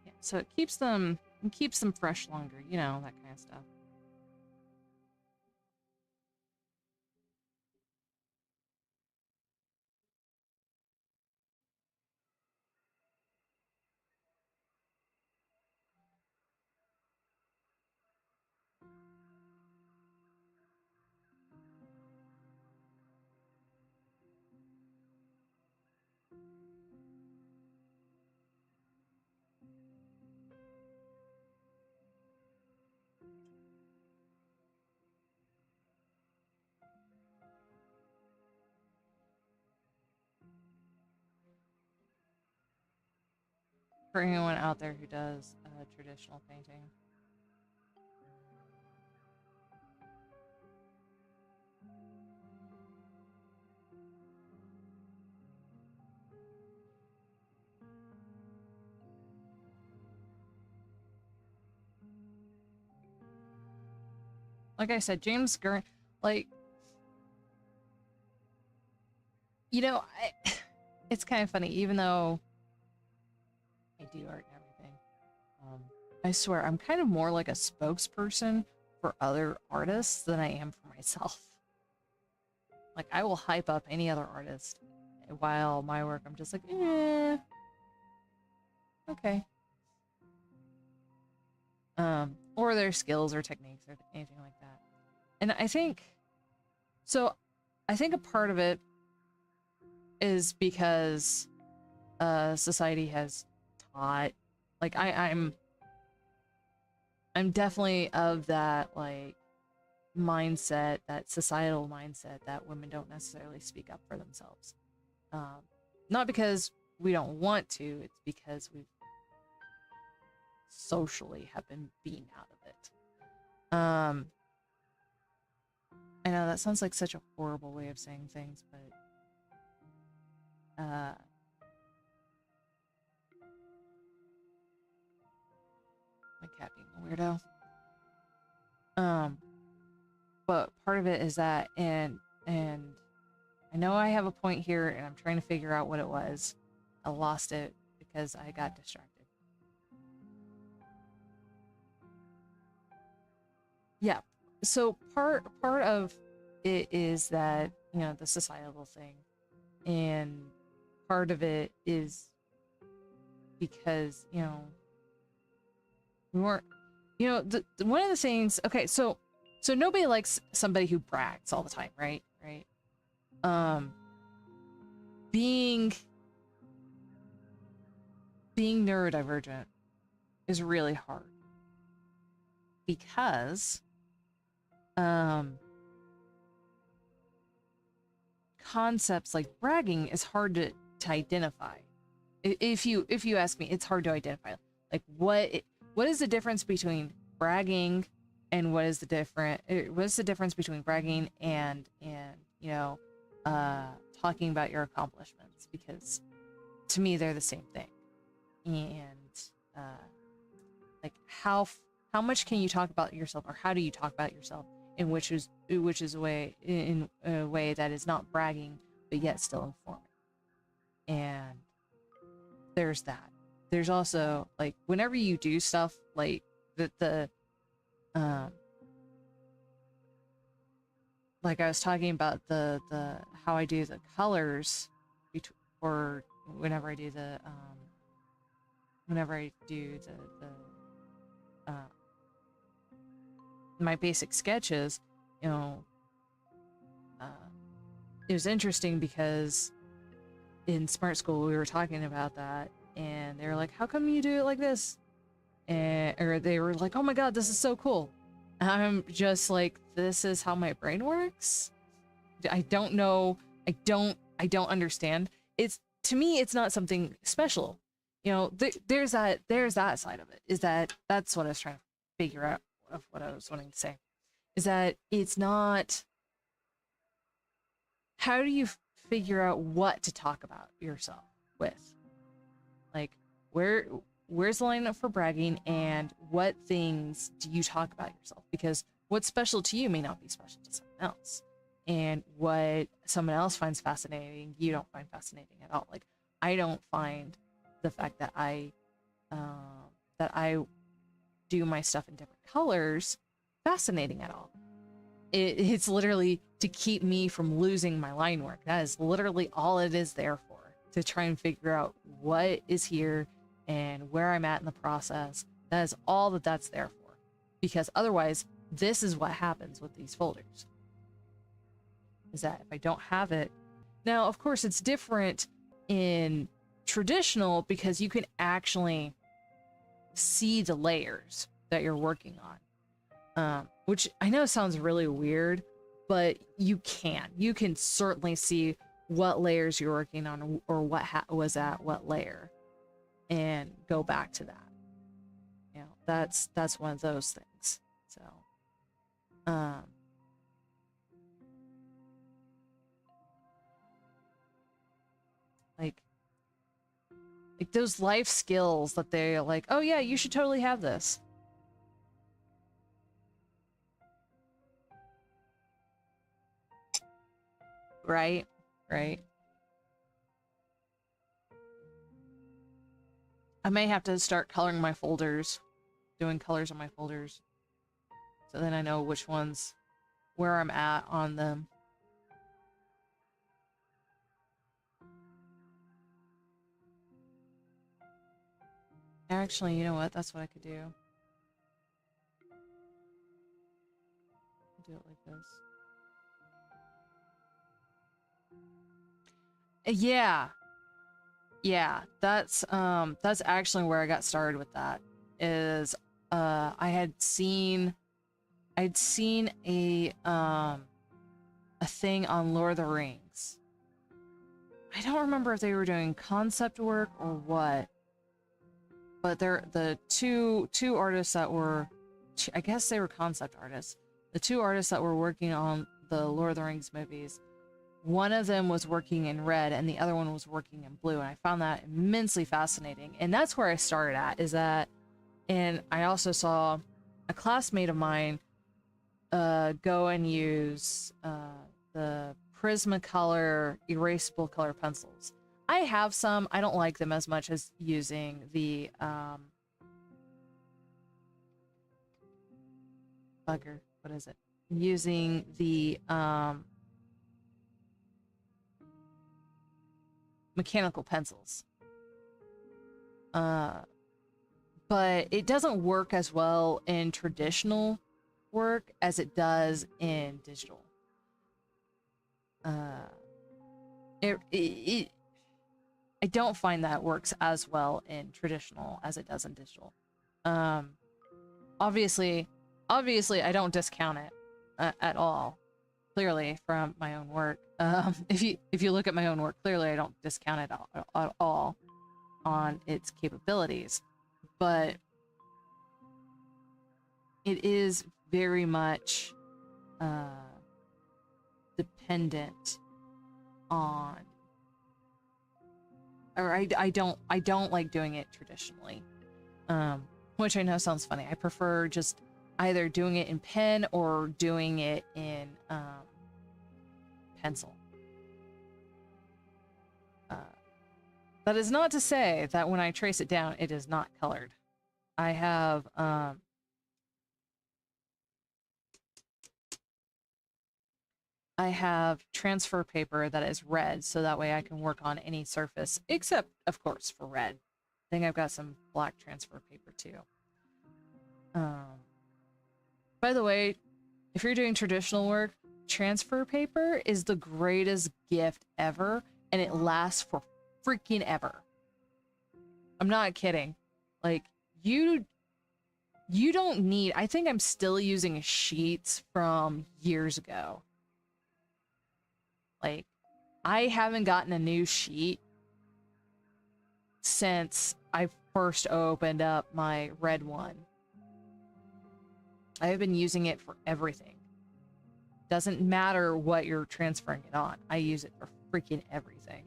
Yeah, so it keeps them fresh longer, you know, that kind of stuff. For anyone out there who does traditional painting. Like I said, James Gurn, like, you know, it's kind of funny, even though I do art and everything. I swear, I'm kind of more like a spokesperson for other artists than I am for myself. Like, I will hype up any other artist, while my work, I'm just like, eh, okay. Or their skills or techniques or anything like that. And I think, so I think a part of it is because society has taught, like, I'm definitely of that, like, mindset, that societal mindset that women don't necessarily speak up for themselves. Not because we don't want to, it's because we've socially have been being out of it. I know that sounds like such a horrible way of saying things, but my cat being a weirdo. But part of it is that, and I know I have a point here, and I'm trying to figure out what it was. I lost it because I got distracted. Yeah. So part of it is that, you know, the societal thing, and part of it is because, you know, we weren't, you know, one of the things. Okay, so nobody likes somebody who brags all the time, right? Right. Being neurodivergent is really hard because concepts like bragging is hard to identify. If you ask me, it's hard to identify. Like what is the difference between bragging and what is the difference between bragging and you know, talking about your accomplishments? Because to me they're the same thing. And like how much can you talk about yourself, or how do you talk about yourself in which is a way, in a way that is not bragging but yet still informing? And there's that. There's also, like, whenever you do stuff like the like I was talking about the how I do the colors or whenever I do the my basic sketches, you know, it was interesting because in Smart School we were talking about that, and they were like, how come you do it like this? And or they were like, oh my god, this is so cool. And I'm just like, this is how my brain works. I don't know. I don't understand. It's, to me, it's not something special. You know, there's that side of it. Is that's what I was trying to figure out of what I was wanting to say. Is that it's not, how do you figure out what to talk about yourself with? Like, where's the line up for bragging, and what things do you talk about yourself? Because what's special to you may not be special to someone else. And what someone else finds fascinating, you don't find fascinating at all. Like, I don't find the fact that I do my stuff in different colors fascinating at all. It's literally to keep me from losing my line work. That is literally all it is there for, to try and figure out what is here and where I'm at in the process. That is all that's there for. Because otherwise, this is what happens with these folders. Is that if I don't have it... Now, of course, it's different in traditional because you can actually see the layers that you're working on. Which I know sounds really weird, but you can certainly see what layers you're working on, or what was at what layer, and go back to that. You know, that's one of those things. So, like those life skills that they're like, oh yeah, you should totally have this. Right? Right. I may have to start coloring my folders, doing colors on my folders, so then I know which ones, where I'm at on them. Actually, you know what? That's what I could do. Do it like this. Yeah. Yeah, that's actually where I got started with that. Is I'd seen a thing on Lord of the Rings. I don't remember if they were doing concept work or what, but they're the two artists that were, I guess they were concept artists. The two artists that were working on the Lord of the Rings movies, one of them was working in red and the other one was working in blue, and I found that immensely fascinating. And that's where I started at, is that, and I also saw a classmate of mine go and use the Prismacolor erasable color pencils. I have some. I don't like them as much as using the bugger. What is it? Using the mechanical pencils. But it doesn't work as well in traditional work as it does in digital. I don't find that it works as well in traditional as it does in digital. Obviously, I don't discount it at all. Clearly, from my own work. If you look at my own work, clearly I don't discount it at all on its capabilities, but it is very much dependent on, or I don't like doing it traditionally, which I know sounds funny. I prefer just either doing it in pen or doing it in pencil. That is not to say that when I trace it down, it is not colored. I have transfer paper that is red, so that way I can work on any surface, except, of course, for red. I think I've got some black transfer paper, too. By the way, if you're doing traditional work, transfer paper is the greatest gift ever, and it lasts for freaking ever. I'm not kidding. Like, you don't need... I think I'm still using sheets from years ago. Like, I haven't gotten a new sheet since I first opened up my red one. I have been using it for everything. Doesn't matter what you're transferring it on. I use it for freaking everything.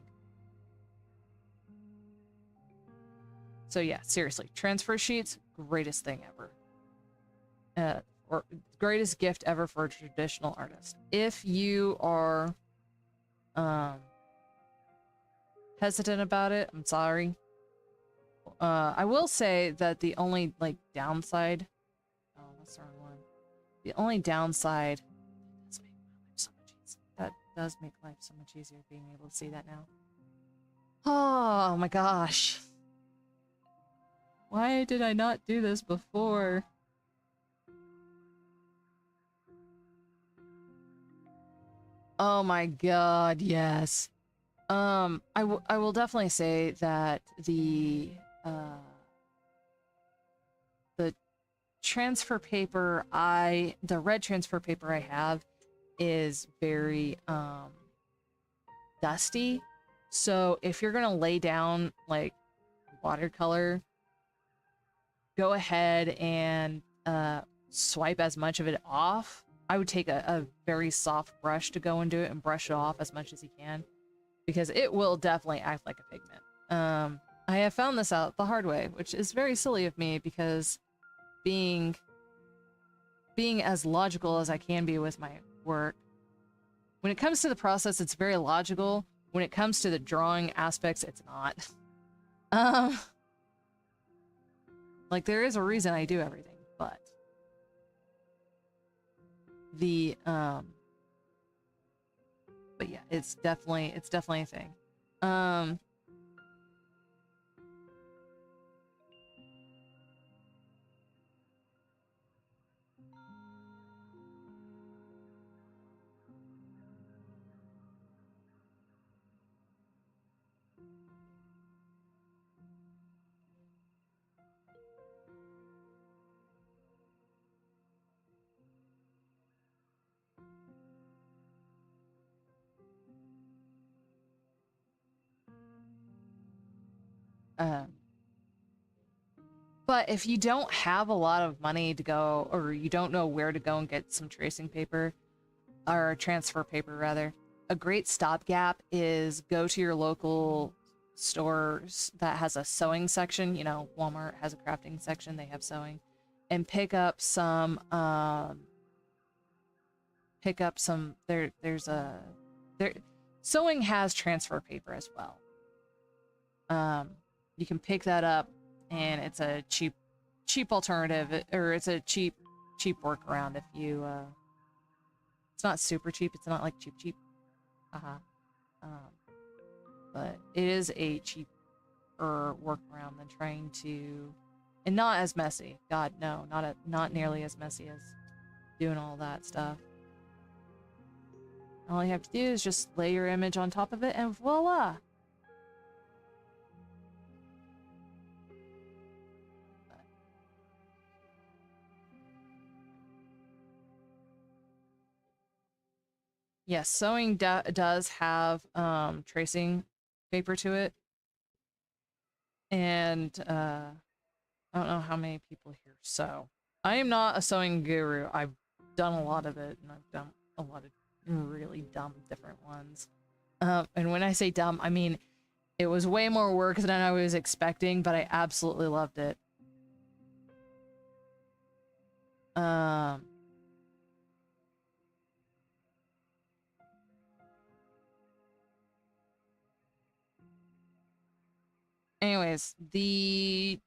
So yeah, seriously, transfer sheets, greatest thing ever. Or greatest gift ever for a traditional artist. If you are hesitant about it, I'm sorry. I will say that the only downside, oh, that's the wrong one. The only downside, that does make life so much easier being able to see that now. Oh my gosh. Why did I not do this before? Oh my god, yes. I will definitely say that the transfer paper the red transfer paper I have is very dusty. So if you're gonna lay down like watercolor, go ahead and swipe as much of it off. I would take a very soft brush to go and do it and brush it off as much as you can, because it will definitely act like a pigment. I have found this out the hard way, which is very silly of me, because being as logical as I can be with my work, when it comes to the process, it's very logical. When it comes to the drawing aspects, it's not. Like, there is a reason I do everything, but but yeah, it's definitely a thing. But if you don't have a lot of money to go, or you don't know where to go and get some tracing paper, or transfer paper rather, a great stopgap is go to your local stores that has a sewing section. You know, Walmart has a crafting section, they have sewing, and pick up some there sewing has transfer paper as well. You can pick that up, and it's a cheap alternative, or it's a cheap workaround if you it's not super cheap, it's not like cheap um but it is a cheaper workaround than trying to, and not as messy. God, no, not nearly as messy as doing all that stuff. All you have to do is just lay your image on top of it, and voila. Yes, sewing does have tracing paper to it, and I don't know how many people here sew. I am not a sewing guru. I've done a lot of it, and I've done a lot of really dumb different ones. And when I say dumb, I mean it was way more work than I was expecting, but I absolutely loved it. Anyways, the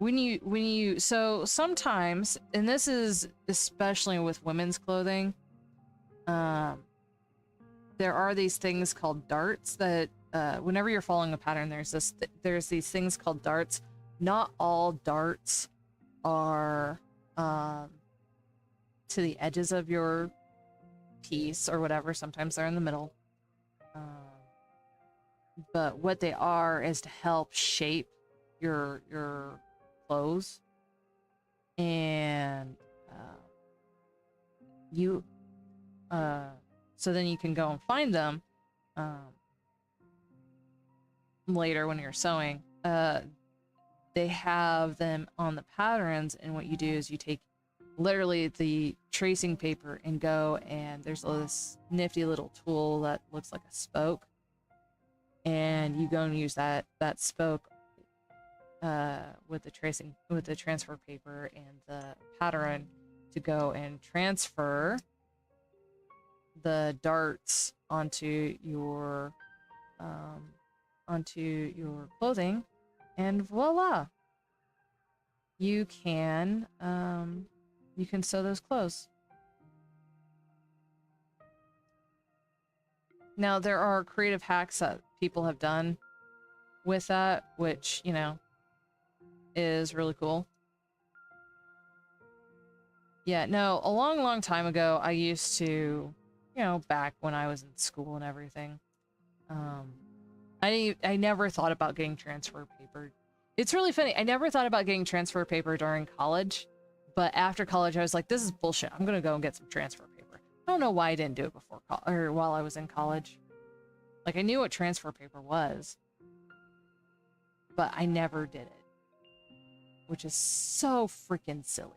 when you so sometimes, and this is especially with women's clothing, there are these things called darts that whenever you're following a pattern, there's these things called darts. Not all darts are to the edges of your piece or whatever. Sometimes they're in the middle. But what they are is to help shape your clothes, and you so then you can go and find them later when you're sewing. They have them on the patterns, and what you do is you take literally the tracing paper and go, and there's this nifty little tool that looks like a spoke, and you go and use that spoke with the transfer paper and the pattern to go and transfer the darts onto your clothing, and voila, you can sew those clothes. Now, there are creative hacks that people have done with that, which, you know, is really cool. Yeah, no, a long time ago, I used to, you know, back when I was in school and everything, I never thought about getting transfer paper. It's really funny. I never thought about getting transfer paper during college, but after college, I was like, this is bullshit. I'm gonna go and get some transfer paper. I don't know why I didn't do it before or while I was in college. Like, I knew what transfer paper was, but I never did it, which is so freaking silly.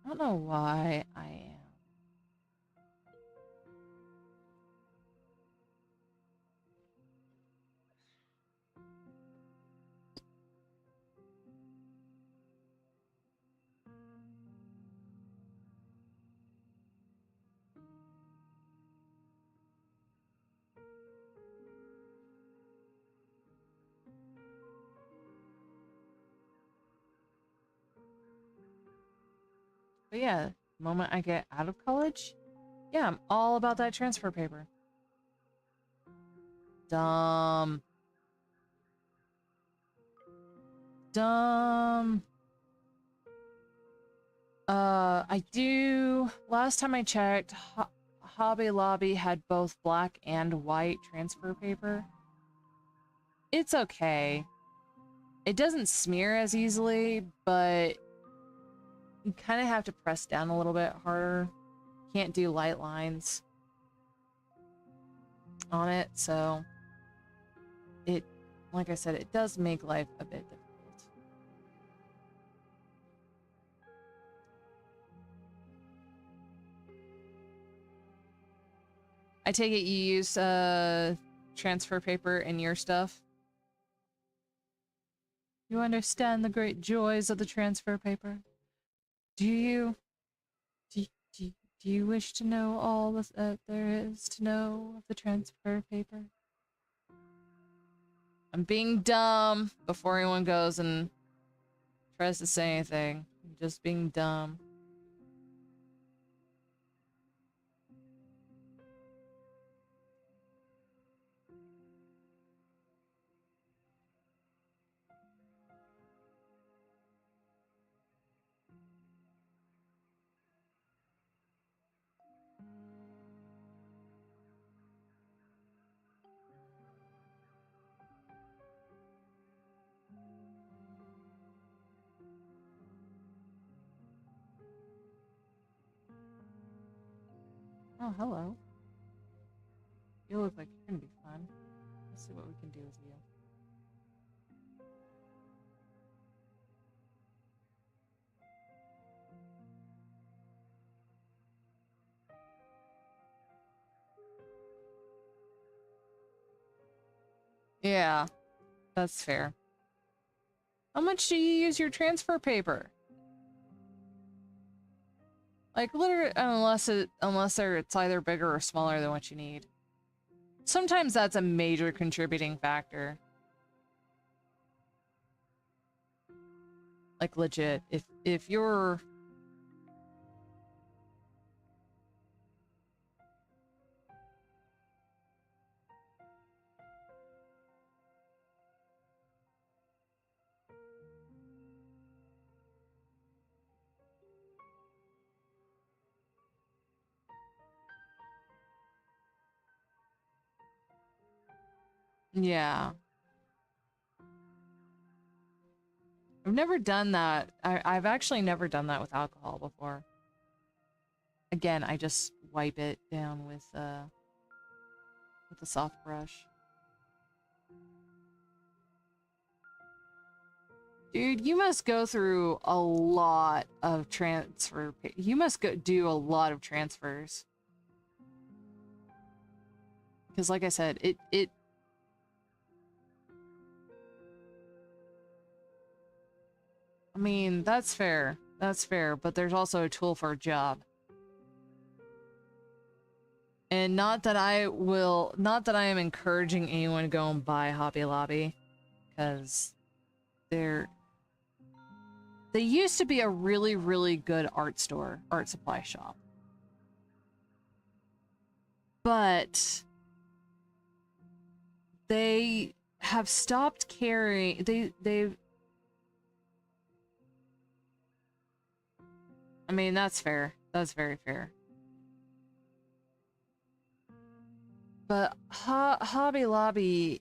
I don't know why I am. But yeah, the moment I get out of college, yeah, I'm all about that transfer paper. Dumb. I do. Last time I checked, Hobby Lobby had both black and white transfer paper. It's okay. It doesn't smear as easily, but you kind of have to press down a little bit harder. Can't do light lines on it, so it, like I said, it does make life a bit difficult. I take it you use transfer paper in your stuff? You understand the great joys of the transfer paper? Do you? Do, do, do you wish to know all that there is to know of the transfer paper? I'm being dumb before anyone goes and tries to say anything. I'm just being dumb. Oh, hello. You look like you're gonna be fun. Let's see what we can do with you. Yeah, that's fair. How much do you use your transfer paper? Like, literally, unless it's either bigger or smaller than what you need. Sometimes that's a major contributing factor. Like, legit, if you're... Yeah. I've never done that. I've actually never done that with alcohol before. Again, I just wipe it down with a soft brush. Dude, you must go through a lot of transfer. You must do a lot of transfers. Because like I said, it... I mean, that's fair. That's fair, but there's also a tool for a job. And not that I am encouraging anyone to go and buy Hobby Lobby, because they used to be a really, really good art store, art supply shop. But they have stopped carrying, they've, I mean, that's fair. That's very fair. But Hobby Lobby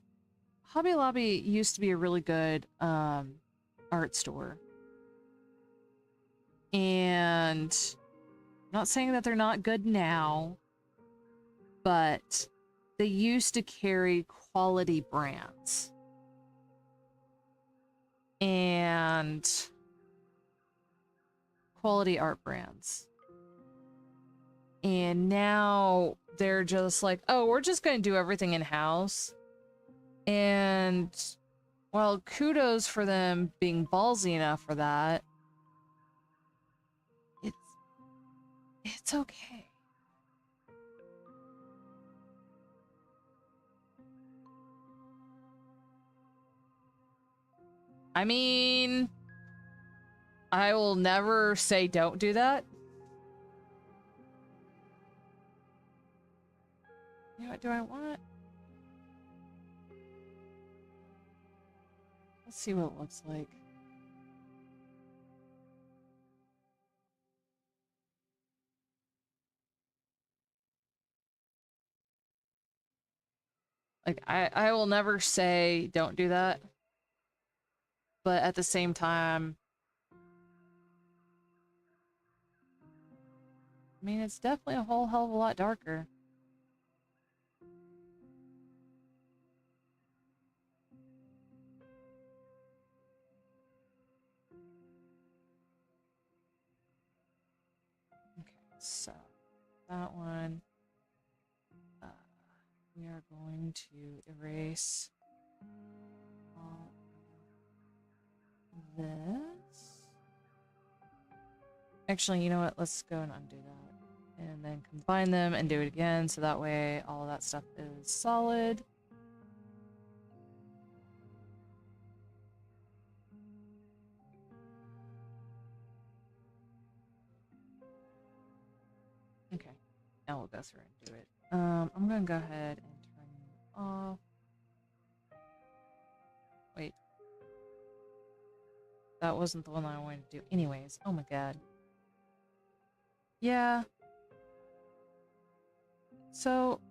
used to be a really good art store. And I'm not saying that they're not good now, but they used to carry quality brands. And quality art brands. And now they're just like, oh, we're just going to do everything in-house. And, well, kudos for them being ballsy enough for that. It's okay. I mean, I will never say don't do that. You know what do I want? Let's see what it looks like. Like, I will never say don't do that. but at the same time, I mean, it's definitely a whole hell of a lot darker. Okay, so that one, we are going to erase all this. Actually, you know what? Let's go and undo that. And then combine them and do it again, so that way all of that stuff is solid. Okay, now we'll go through and do it. I'm gonna go ahead and turn you off. Wait. That wasn't the one that I wanted to do. Anyways, oh my god. Yeah. So...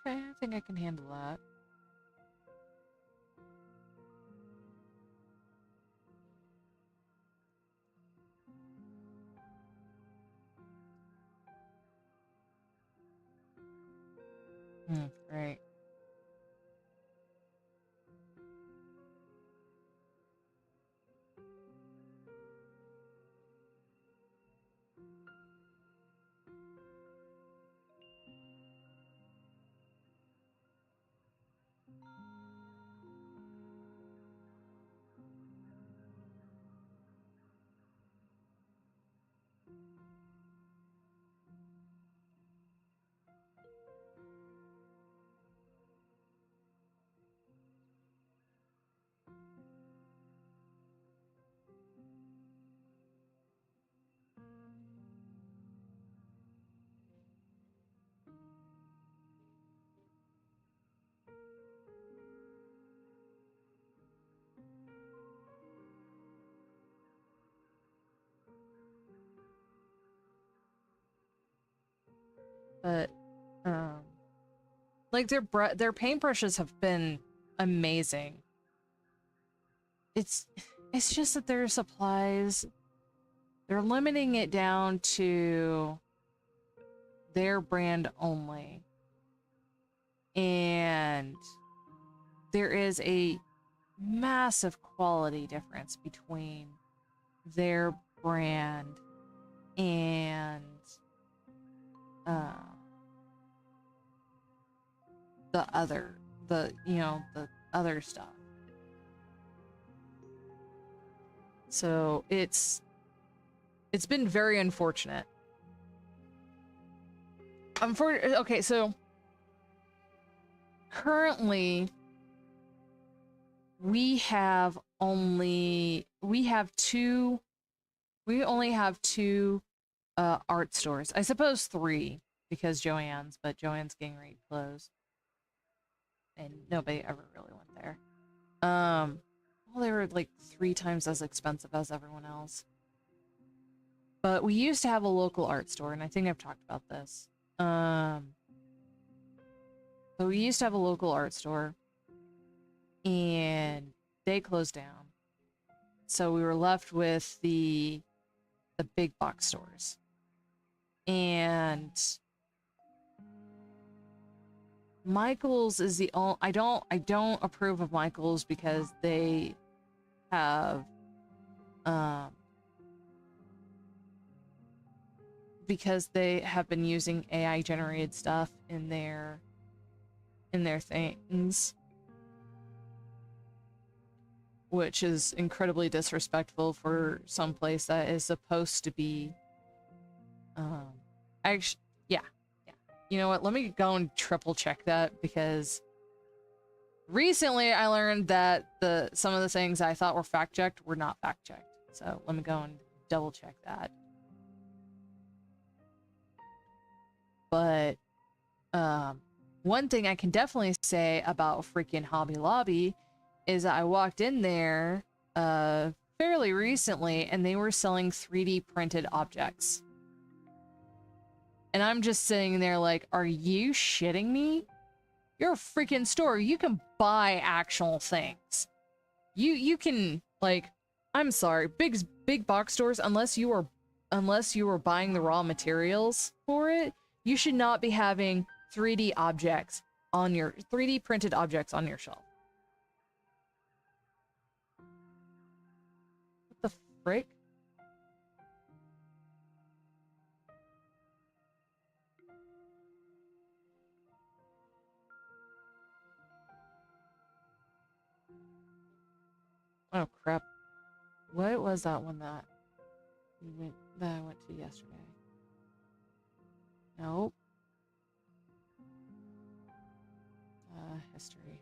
Okay, I think I can handle that. Great. But, like, their paintbrushes have been amazing. It's just that their supplies, they're limiting it down to their brand only. And there is a massive quality difference between their brand and the other stuff. So it's been very unfortunate. Okay, so currently we only have two art stores. I suppose three, because Joann's, but Joann's getting ready to close. And nobody ever really went there. Well, they were like 3 times as expensive as everyone else. But we used to have a local art store, and I think I've talked about this. But we used to have a local art store, and they closed down. So we were left with the big box stores. And Michael's is the only... I don't approve of Michael's because they have because they have been using AI generated stuff in their things, which is incredibly disrespectful for some place that is supposed to be actually, yeah. You know what? Let me go and triple check that, because recently I learned that some of the things I thought were fact checked were not fact checked. So let me go and double check that. But one thing I can definitely say about freaking Hobby Lobby is that I walked in there fairly recently and they were selling 3D printed objects. And I'm just sitting there like, are you shitting me? You're a freaking store. You can buy actual things. You can, like, I'm sorry, big box stores, unless you are buying the raw materials for it, you should not be having 3D printed objects on your shelf. What the frick? Oh crap. What was that one that I went to yesterday? Nope. History.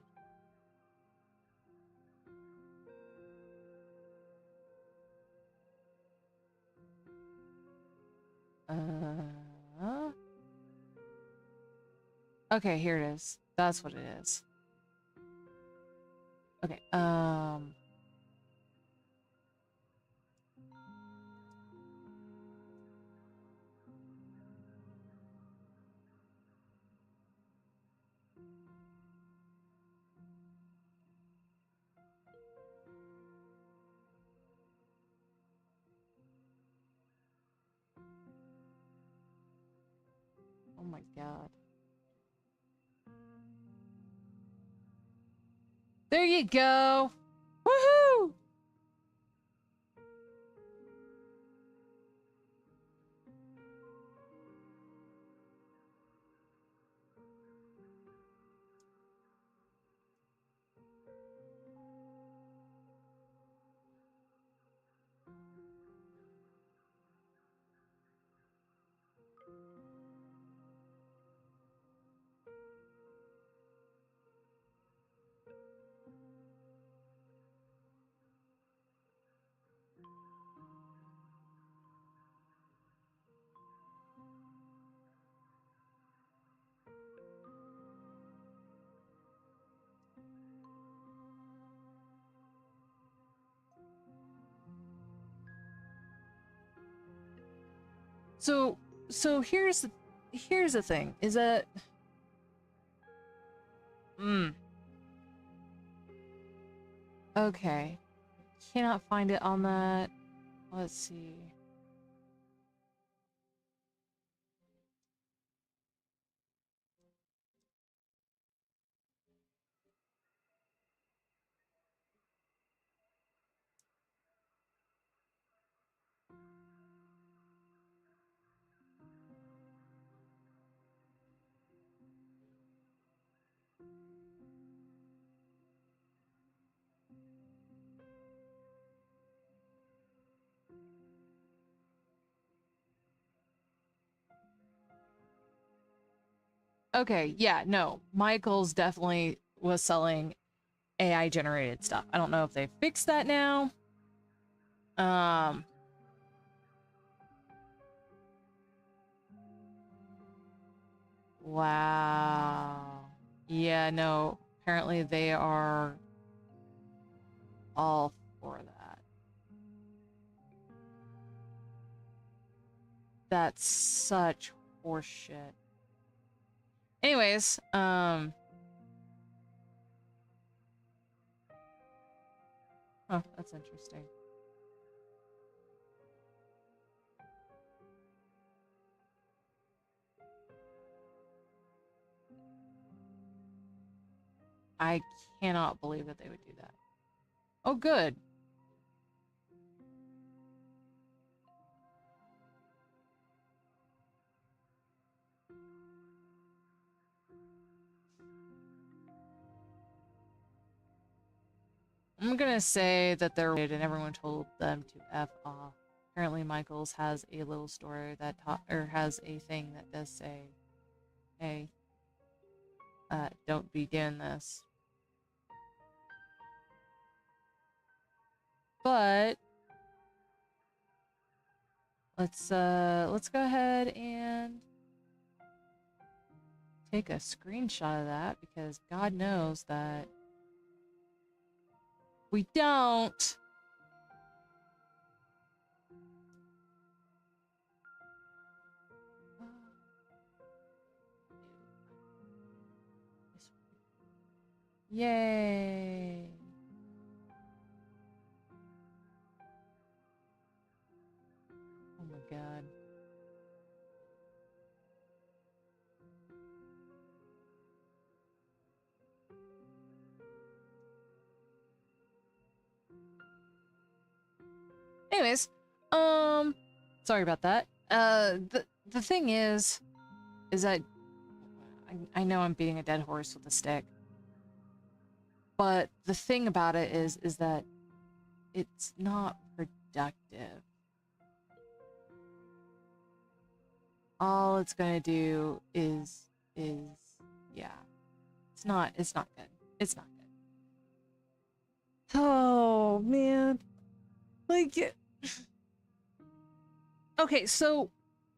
Okay, here it is. That's what it is. Okay, oh my god. There you go! Woohoo! So here's the thing, is that okay. Cannot find it on that. Let's see. Okay, yeah, no. Michael's definitely was selling AI generated stuff. I don't know if they fixed that now. Wow. Yeah, no. Apparently they are all for that. That's such horseshit. Anyways, oh, that's interesting. I cannot believe that they would do that. Oh, good. I'm gonna say that they're weird and everyone told them to F off. Apparently Michael's has a little story that has a thing that does say, hey, don't be doing this. But let's go ahead and take a screenshot of that because God knows that we don't. Yay. Oh my God. Anyways, sorry about that. The thing is that I know I'm beating a dead horse with a stick, but the thing about it is that it's not productive. All it's gonna do is yeah, it's not good. It's not good. Oh man, like okay, so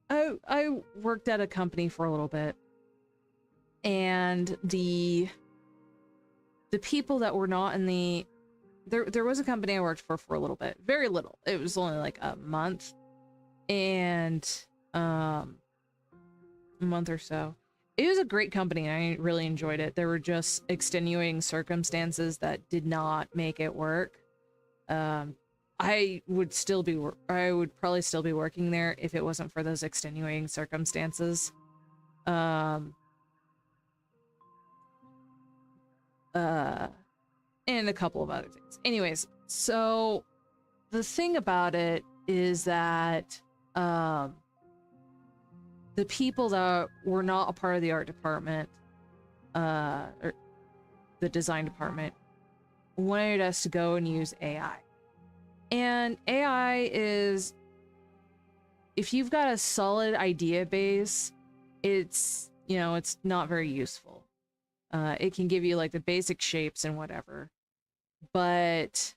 I worked at a company for a little bit, and the people that were not in the there was a company I worked for a little bit, very little. It was only like a month, and a month or so. It was a great company. I really enjoyed it. There were just extenuating circumstances that did not make it work. I would probably still be working there if it wasn't for those extenuating circumstances. And a couple of other things. Anyways, so the thing about it is that the people that were not a part of the art department, or the design department, wanted us to go and use AI. And AI is, if you've got a solid idea base, it's, you know, it's not very useful. It can give you like the basic shapes and whatever, but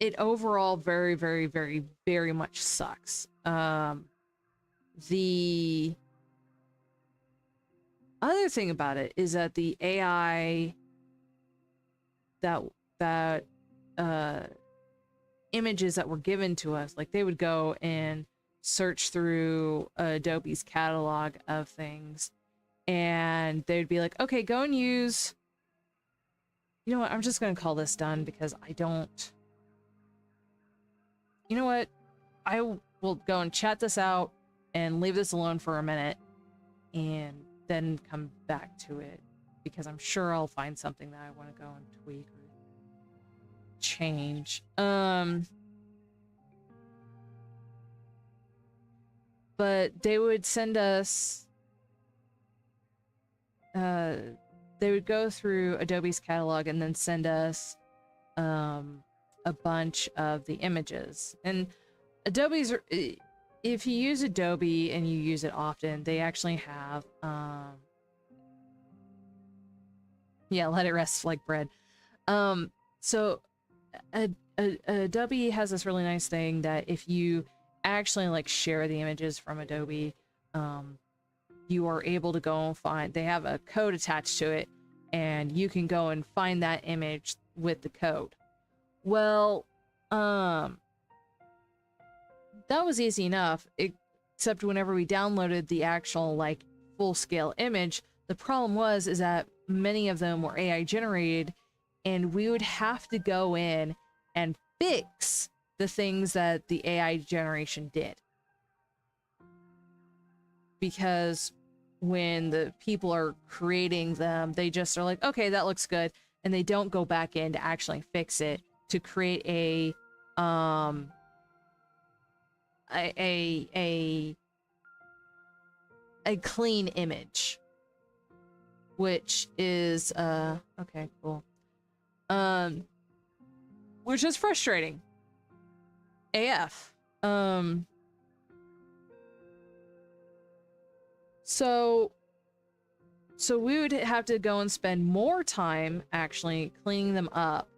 it overall very, very, very, very much sucks. The other thing about it is that the AI that images that were given to us, like they would go and search through Adobe's catalog of things, and they'd be like, okay, go and use, you know what, I'm just gonna call this done because I don't, you know what, I will go and chat this out and leave this alone for a minute and then come back to it because I'm sure I'll find something that I want to go and tweak or change. But they would send us, they would go through Adobe's catalog and then send us a bunch of the images. And Adobe's, if you use Adobe and you use it often, they actually have, yeah, let it rest like bread. So Adobe has this really nice thing that if you actually like share the images from Adobe, you are able to go and find, they have a code attached to it, and you can go and find that image with the code. Well, that was easy enough, except whenever we downloaded the actual like full-scale image, the problem is that many of them were AI generated, and we would have to go in and fix the things that the AI generation did. Because when the people are creating them, they just are like, okay, that looks good, and they don't go back in to actually fix it to create a clean image. which is okay, cool. Which is frustrating. AF. So we would have to go and spend more time actually cleaning them up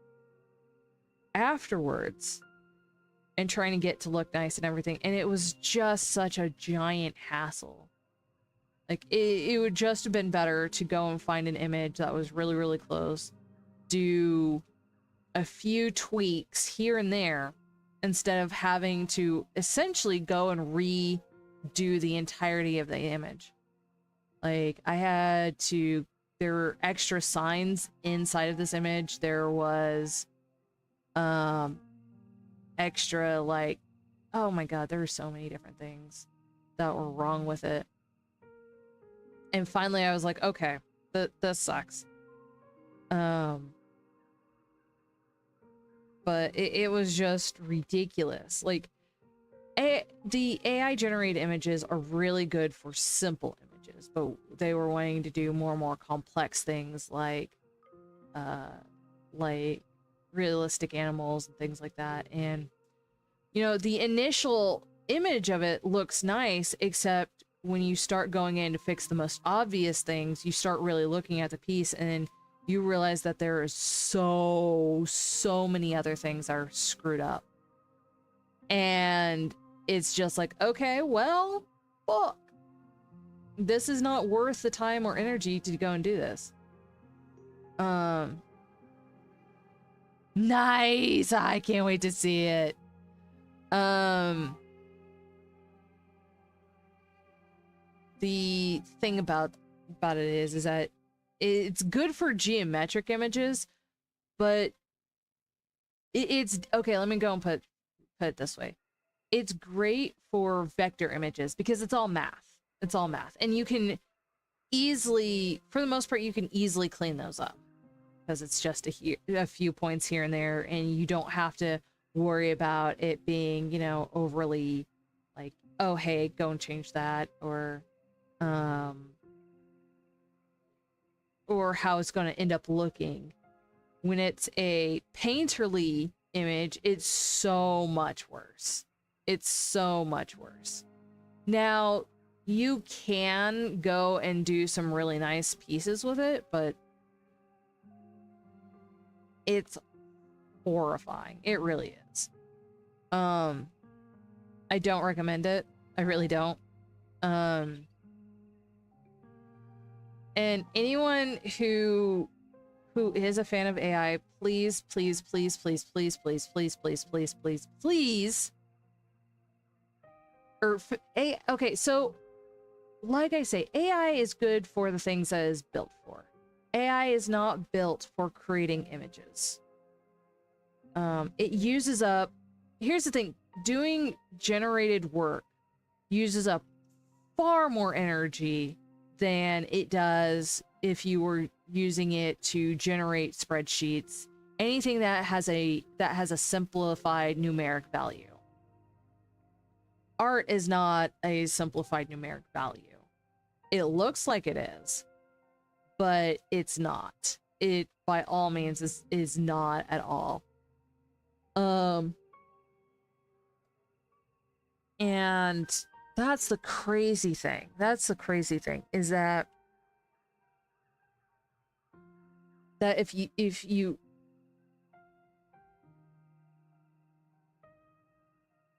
afterwards and trying to get to look nice and everything. And it was just such a giant hassle. Like, it would just have been better to go and find an image that was really, really close, do a few tweaks here and there, instead of having to essentially go and redo the entirety of the image. Like, there were extra signs inside of this image. There was, extra, like, oh my god, there were so many different things that were wrong with it. And finally I was like, okay, this sucks. But it was just ridiculous. Like, the AI generated images are really good for simple images, but they were wanting to do more and more complex things like realistic animals and things like that. And, you know, the initial image of it looks nice, except when you start going in to fix the most obvious things, you start really looking at the piece and you realize that there is so many other things that are screwed up. And it's just like, okay, well, fuck. This is not worth the time or energy to go and do this. Nice! I can't wait to see it. The thing about it is that it's good for geometric images, but it's okay. Let me go and put it this way. It's great for vector images because it's all math. It's all math, and you can easily, for the most part, you can easily clean those up because it's just a few points here and there, and you don't have to worry about it being, you know, overly like, oh hey, go and change that, or how it's going to end up looking. When it's a painterly image, it's so much worse. It's so much worse. Now, you can go and do some really nice pieces with it, but it's horrifying. It really is. I don't recommend it. I really don't. And anyone who is a fan of AI, please, please, please, please, please, please, please, please, please, please, please, okay, so like I say, AI is good for the things that it is built for. AI is not built for creating images. It uses up, here's the thing, doing generated work uses up far more energy than it does if you were using it to generate spreadsheets, anything that has a simplified numeric value. Art is not a simplified numeric value. It looks like it is, but it's not. It, by all means, is not at all. And that's the crazy thing. That's the crazy thing, is that if you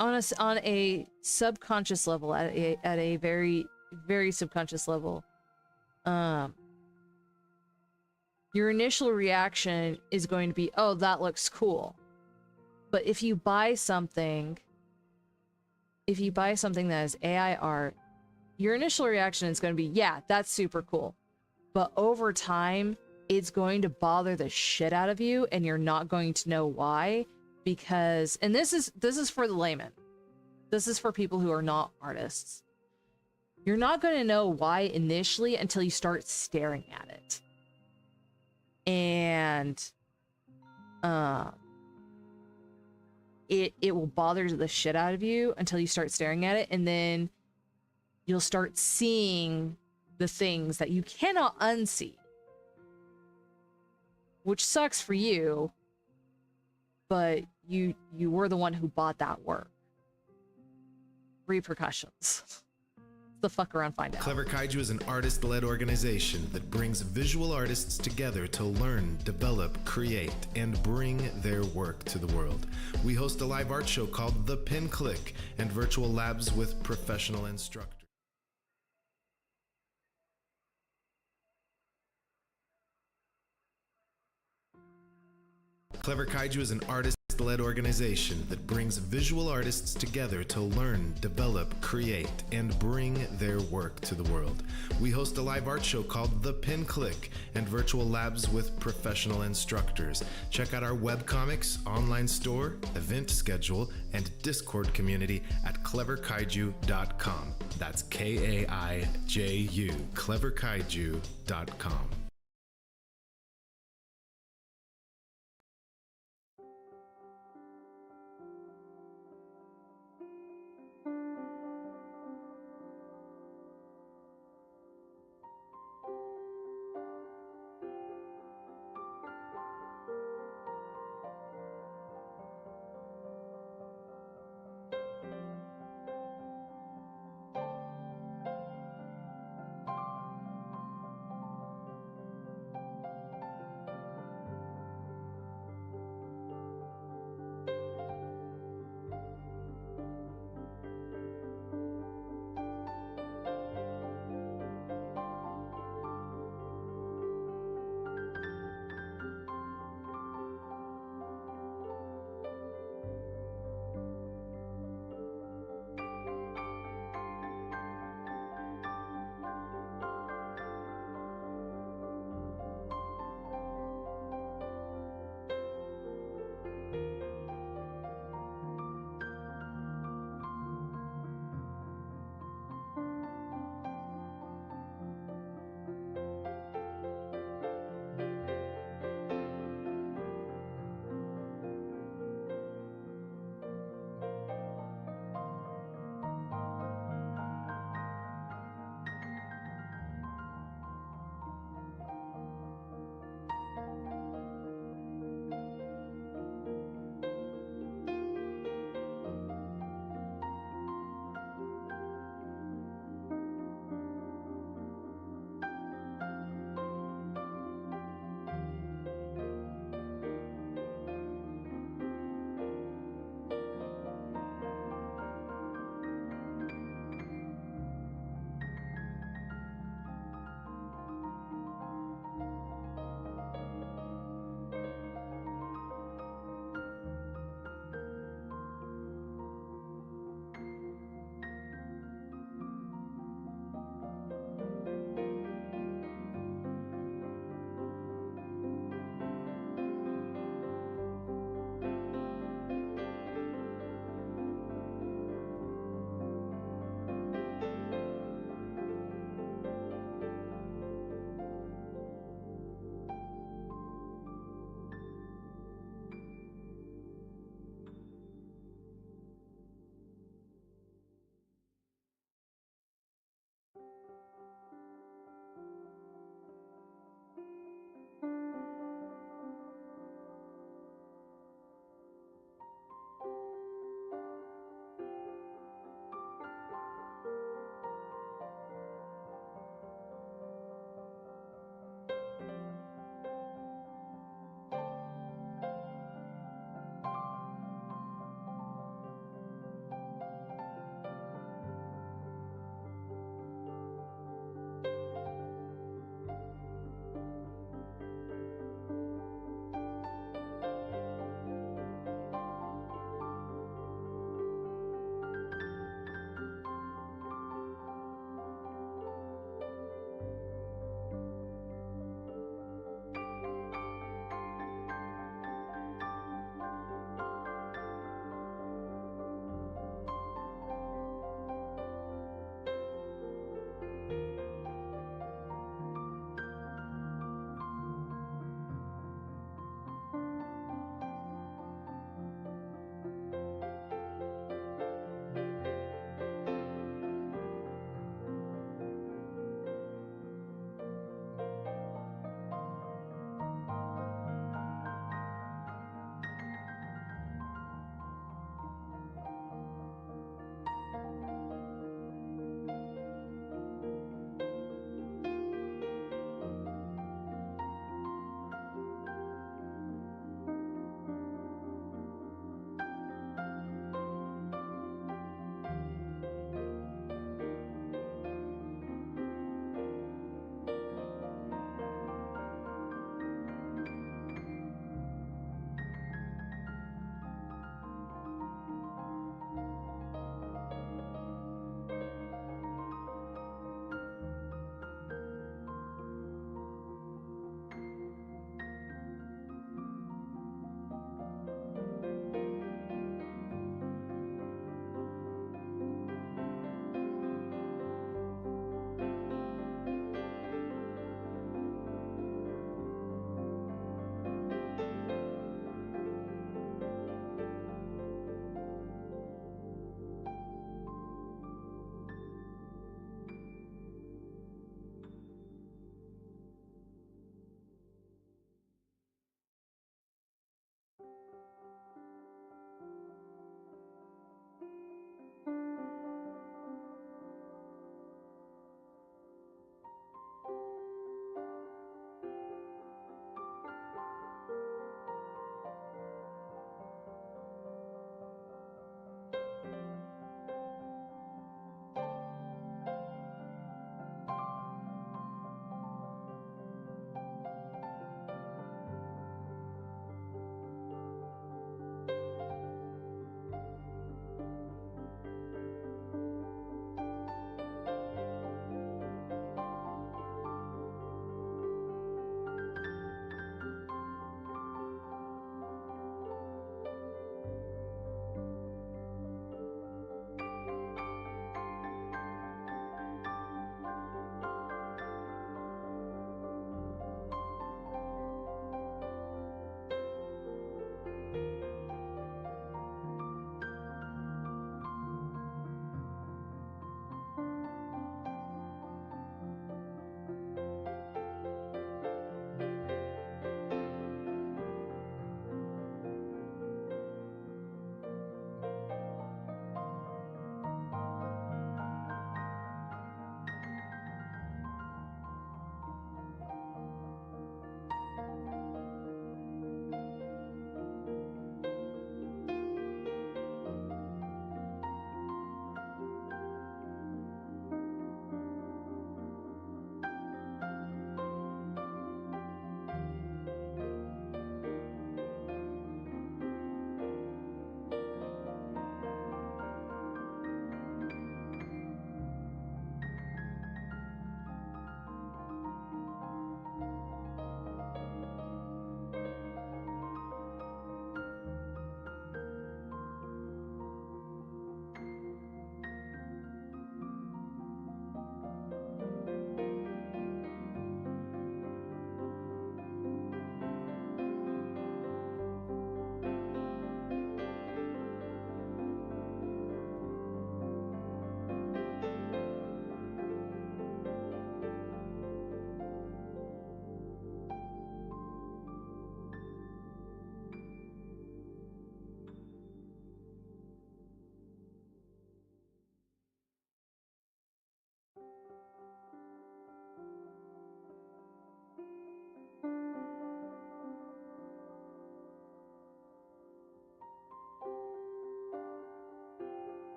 on a subconscious level, at a very, very subconscious level, your initial reaction is going to be, oh, that looks cool. But if you buy something that is AI art, your initial reaction is going to be, yeah, that's super cool. But over time, it's going to bother the shit out of you, and you're not going to know why, because, and this is for the layman. This is for people who are not artists. You're not going to know why initially until you start staring at it. And it will bother the shit out of you until you start staring at it, and then you'll start seeing the things that you cannot unsee. which sucks for you, but you were the one who bought that work. Repercussions. The fuck around, find out. Clever Kaiju is an artist-led organization that brings visual artists together to learn, develop, create, and bring their work to the world. We host a live art show called The Pin Click and virtual labs with professional instructors. Clever Kaiju is an artist-led organization that brings visual artists together to learn, develop, create, and bring their work to the world. We host a live art show called The Pin Click and virtual labs with professional instructors. Check out our webcomics, online store, event schedule, and Discord community at cleverkaiju.com. That's Kaiju, cleverkaiju.com.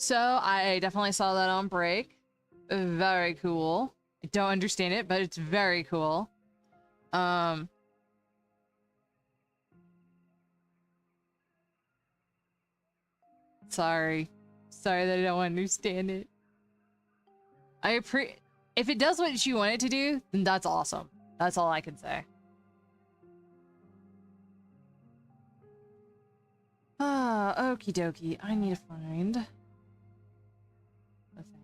So I definitely saw that on break. Very cool. I don't understand it, but it's very cool. Sorry that I don't understand it. If it does what you want it to do, then that's awesome. That's all I can say. Okie dokie. I need to find the thing.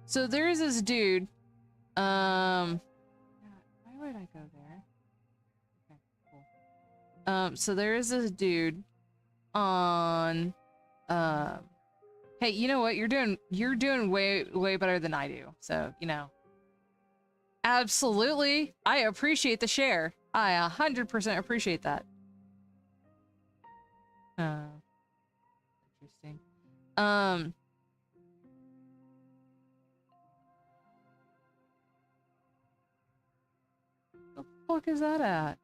So there's this dude. Why would I go there? Okay, cool. So there is this dude on hey, you know what? You're doing way better than I do. So, you know. Absolutely. I appreciate the share. I 100% appreciate that. Interesting. The fuck is that at?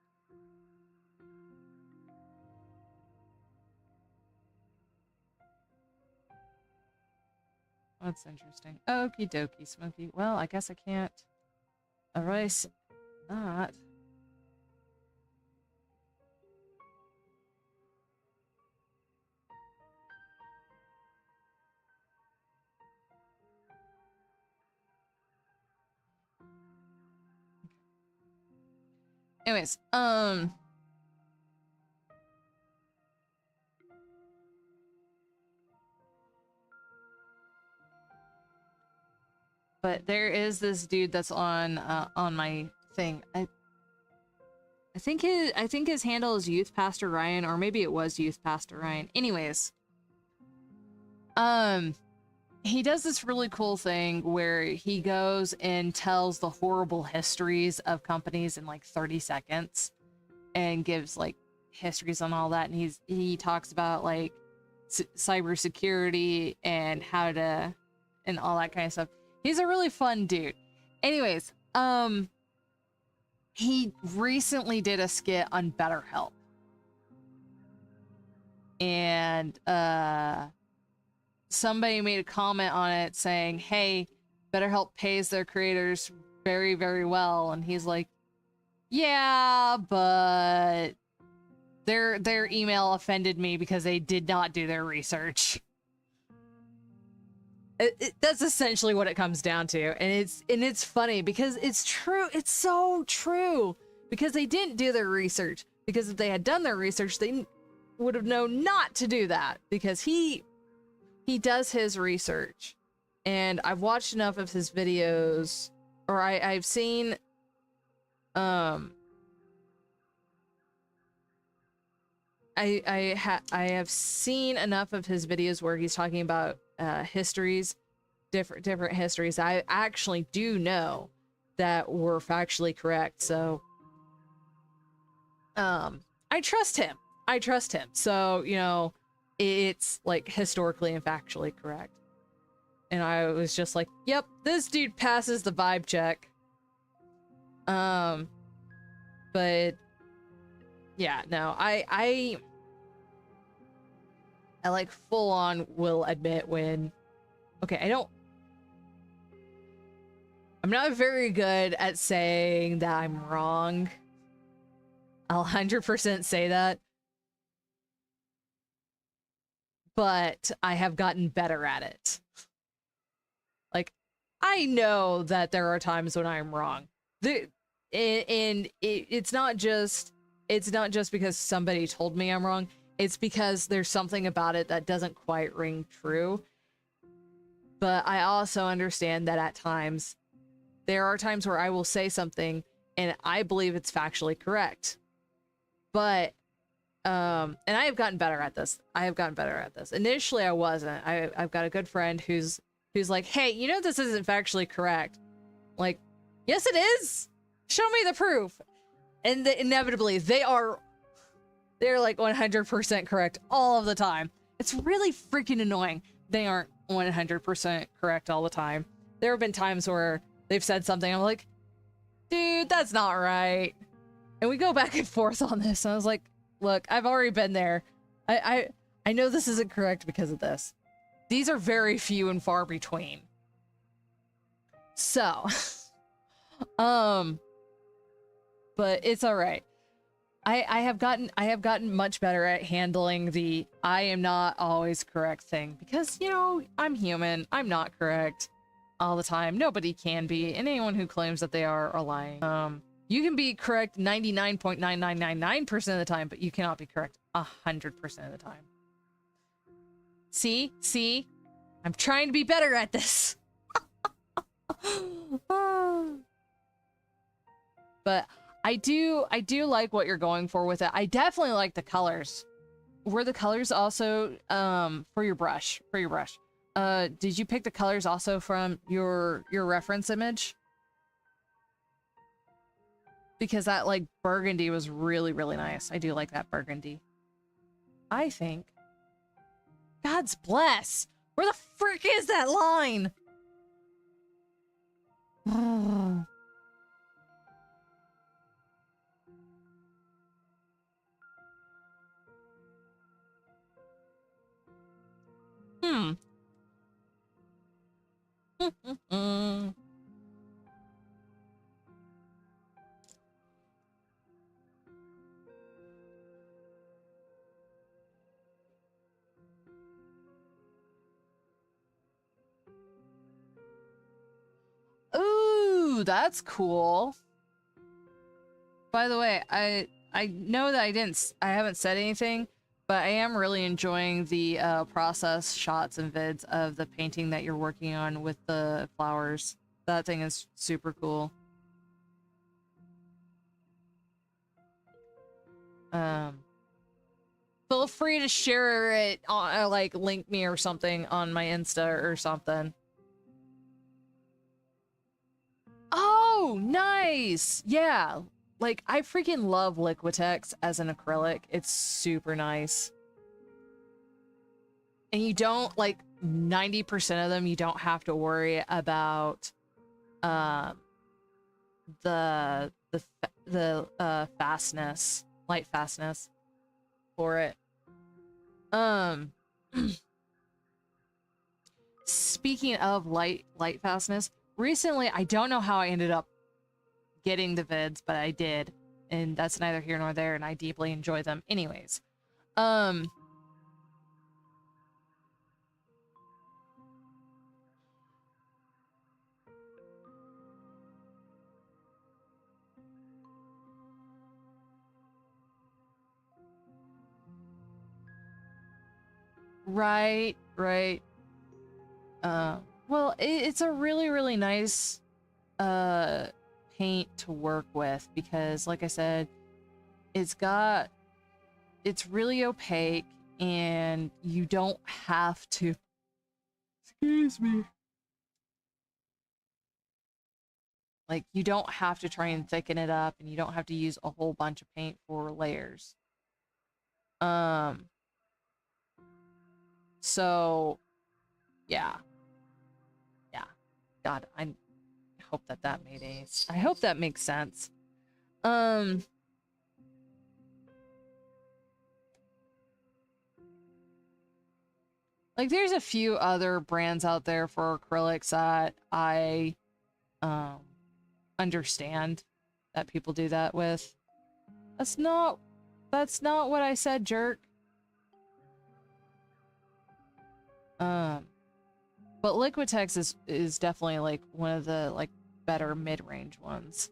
That's interesting. Okie dokie, Smokey. Well, I guess I can't erase that. Anyways, but there is this dude that's on my thing. I think his handle is Youth Pastor Ryan, or maybe it was Youth Pastor Ryan. Anyways, he does this really cool thing where he goes and tells the horrible histories of companies in like 30 seconds and gives like histories on all that, and he talks about like cybersecurity and how to and all that kind of stuff. He's a really fun dude. Anyways, he recently did a skit on BetterHelp. And somebody made a comment on it saying, hey, BetterHelp pays their creators very, very well. And he's like, yeah, but their email offended me because they did not do their research. That's essentially what it comes down to. And it's funny because it's true. It's so true because they didn't do their research, because if they had done their research, they would have known not to do that, because he does his research. And I've watched enough of his videos, or I've seen I have seen enough of his videos where he's talking about histories, different histories. I actually do know that were factually correct. So I trust him. So, you know, it's like historically and factually correct. And I was just like, yep, this dude passes the vibe check. But yeah, no, I like full on will admit when, okay, I'm not very good at saying that I'm wrong. I'll 100% say that. But I have gotten better at it. Like, I know that there are times when I'm wrong. It's not just because somebody told me I'm wrong. It's because there's something about it that doesn't quite ring true. But I also understand that at times, there are times where I will say something and I believe it's factually correct. But and I have gotten better at this. Initially, I wasn't. I've got a good friend who's like, hey, you know this isn't factually correct. Like, yes, it is. Show me the proof. And inevitably, they're like 100% correct all of the time. It's really freaking annoying. They aren't 100% correct all the time. There have been times where they've said something, I'm like, dude, that's not right. And we go back and forth on this. And I was like, look, I've already been there. I know this isn't correct because of this. These are very few and far between. So, but it's all right. I have gotten much better at handling the I am not always correct thing because, you know, I'm human. I'm not correct all the time. Nobody can be, and anyone who claims that they are lying. You can be correct 99.9999% of the time, but you cannot be correct 100% of the time. See? I'm trying to be better at this. But I do like what you're going for with it. I definitely like the colors. Were the colors also for your brush? Did you pick the colors also from your reference image? Because that like burgundy was really, really nice. I do like that burgundy. I think. God's bless. Where the frick is that line? Ooh, that's cool. By the way, I know that I haven't said anything, but I am really enjoying the process shots and vids of the painting that you're working on with the flowers. That thing is super cool. Feel free to share it on, like, link me or something on my Insta or something. Oh, nice! Yeah, like, I freaking love Liquitex as an acrylic. It's super nice. And you don't, like, 90% of them, you don't have to worry about, the fastness, light fastness for it. Speaking of light fastness, recently, I don't know how I ended up getting the vids, but I did, and that's neither here nor there, and I deeply enjoy them anyways. Right. Well, it's a really, really nice paint to work with because, like I said, it's really opaque and you don't have to, excuse me, like, you don't have to try and thicken it up and you don't have to use a whole bunch of paint for layers. So yeah. God, I hope that made I hope that makes sense. Like, there's a few other brands out there for acrylics that I understand that people do that with. That's not what I said, jerk. But Liquitex is definitely like one of the like better mid-range ones.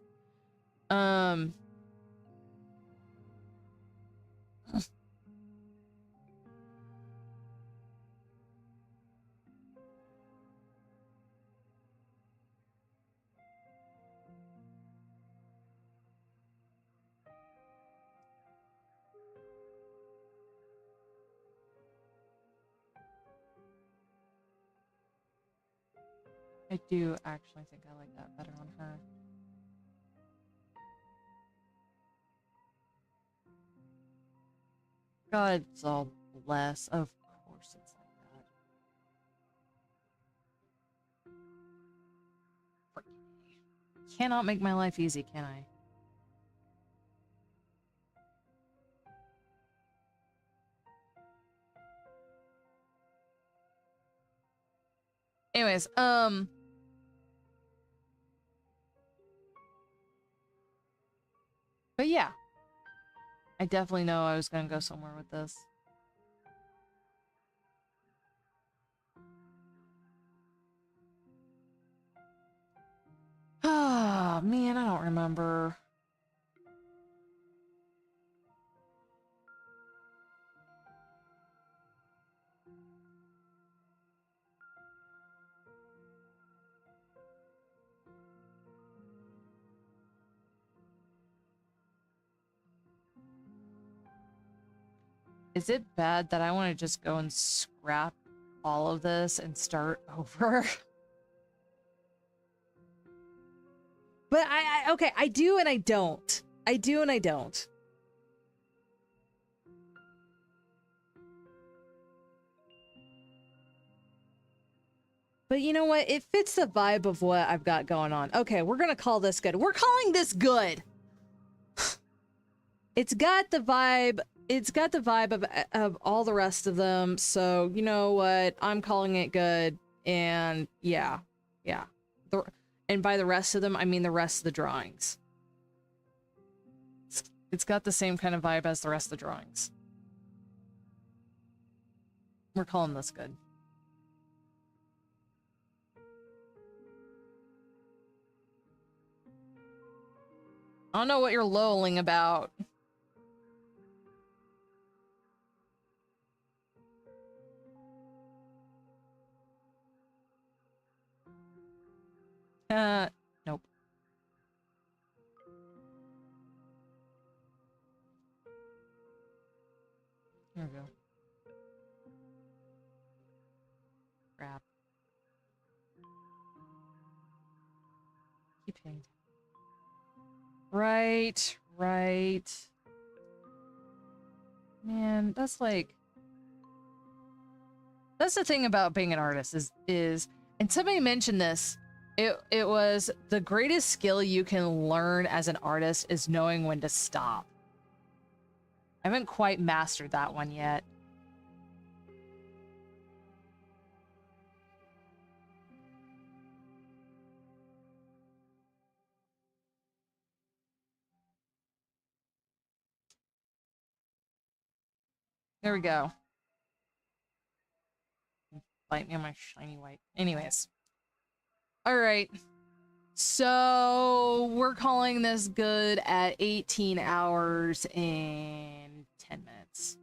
I do actually think I like that better on her. God, it's all bless. Of course it's like that. Freaking cannot make my life easy, can I? Anyways, but yeah, I definitely know I was gonna go somewhere with this. Ah, man, I don't remember. Is it bad that I want to just go and scrap all of this and start over? But okay, I do and I don't. I do and I don't. But you know what? It fits the vibe of what I've got going on. Okay, we're gonna call this good. We're calling this good. It's got the vibe. It's got the vibe of all the rest of them. So you know what? I'm calling it good. And yeah, yeah. And by the rest of them, I mean the rest of the drawings. It's got the same kind of vibe as the rest of the drawings. We're calling this good. I don't know what you're lolling about. Nope. There we go. Crap. Keep hitting. Right, right. Man, that's like... That's the thing about being an artist is and somebody mentioned this, it was the greatest skill you can learn as an artist is knowing when to stop. I haven't quite mastered that one yet. There we go. Bite me on my shiny white. Anyways. Alright. So we're calling this good at 18 hours and 10 minutes.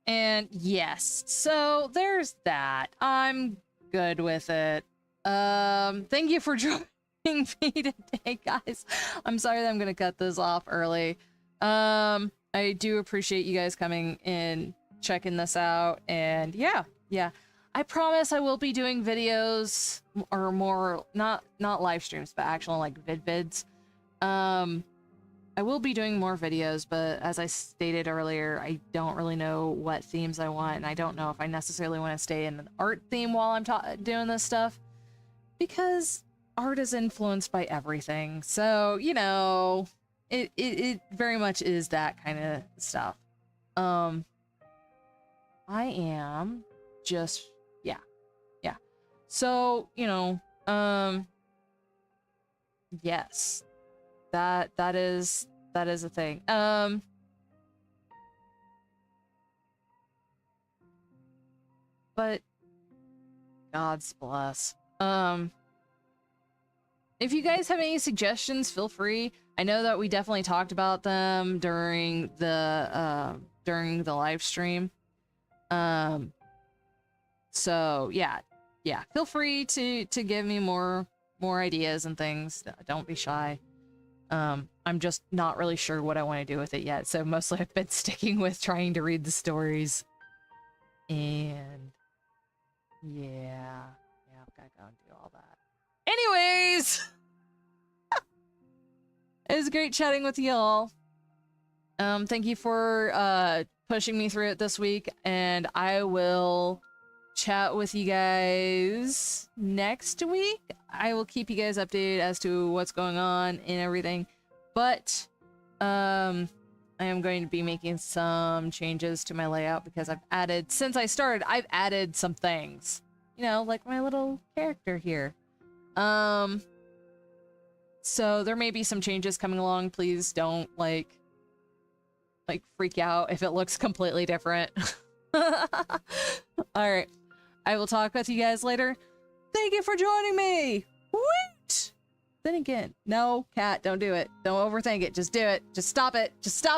And yes, so there's that. I'm good with it. Thank you for joining me today, guys. I'm sorry that I'm gonna cut this off early. I do appreciate you guys coming in, checking this out, and yeah. I promise I will be doing videos or more, not live streams, but actual like vids. I will be doing more videos, but as I stated earlier, I don't really know what themes I want, and I don't know if I necessarily want to stay in an art theme while I'm doing this stuff, because art is influenced by everything. So, you know, it very much is that kind of stuff. I am just, yeah. So, you know, yes. That is a thing. But God's bless. If you guys have any suggestions, feel free. I know that we definitely talked about them during the live stream. So yeah, feel free to give me more ideas and things. Don't be shy. I'm just not really sure what I want to do with it yet, so mostly I've been sticking with trying to read the stories. And yeah, I've got to go and do all that. Anyways, it was great chatting with y'all. Thank you for pushing me through it this week, and I will chat with you guys next week. I will keep you guys updated as to what's going on and everything. But I am going to be making some changes to my layout because since I started, I've added some things. You know, like my little character here. So there may be some changes coming along. Please don't, like freak out if it looks completely different. Alright. I will talk with you guys later. Thank you for joining me! Woot! Then again, no, Cat, don't do it. Don't overthink it. Just do it. Just stop it. Just stop it.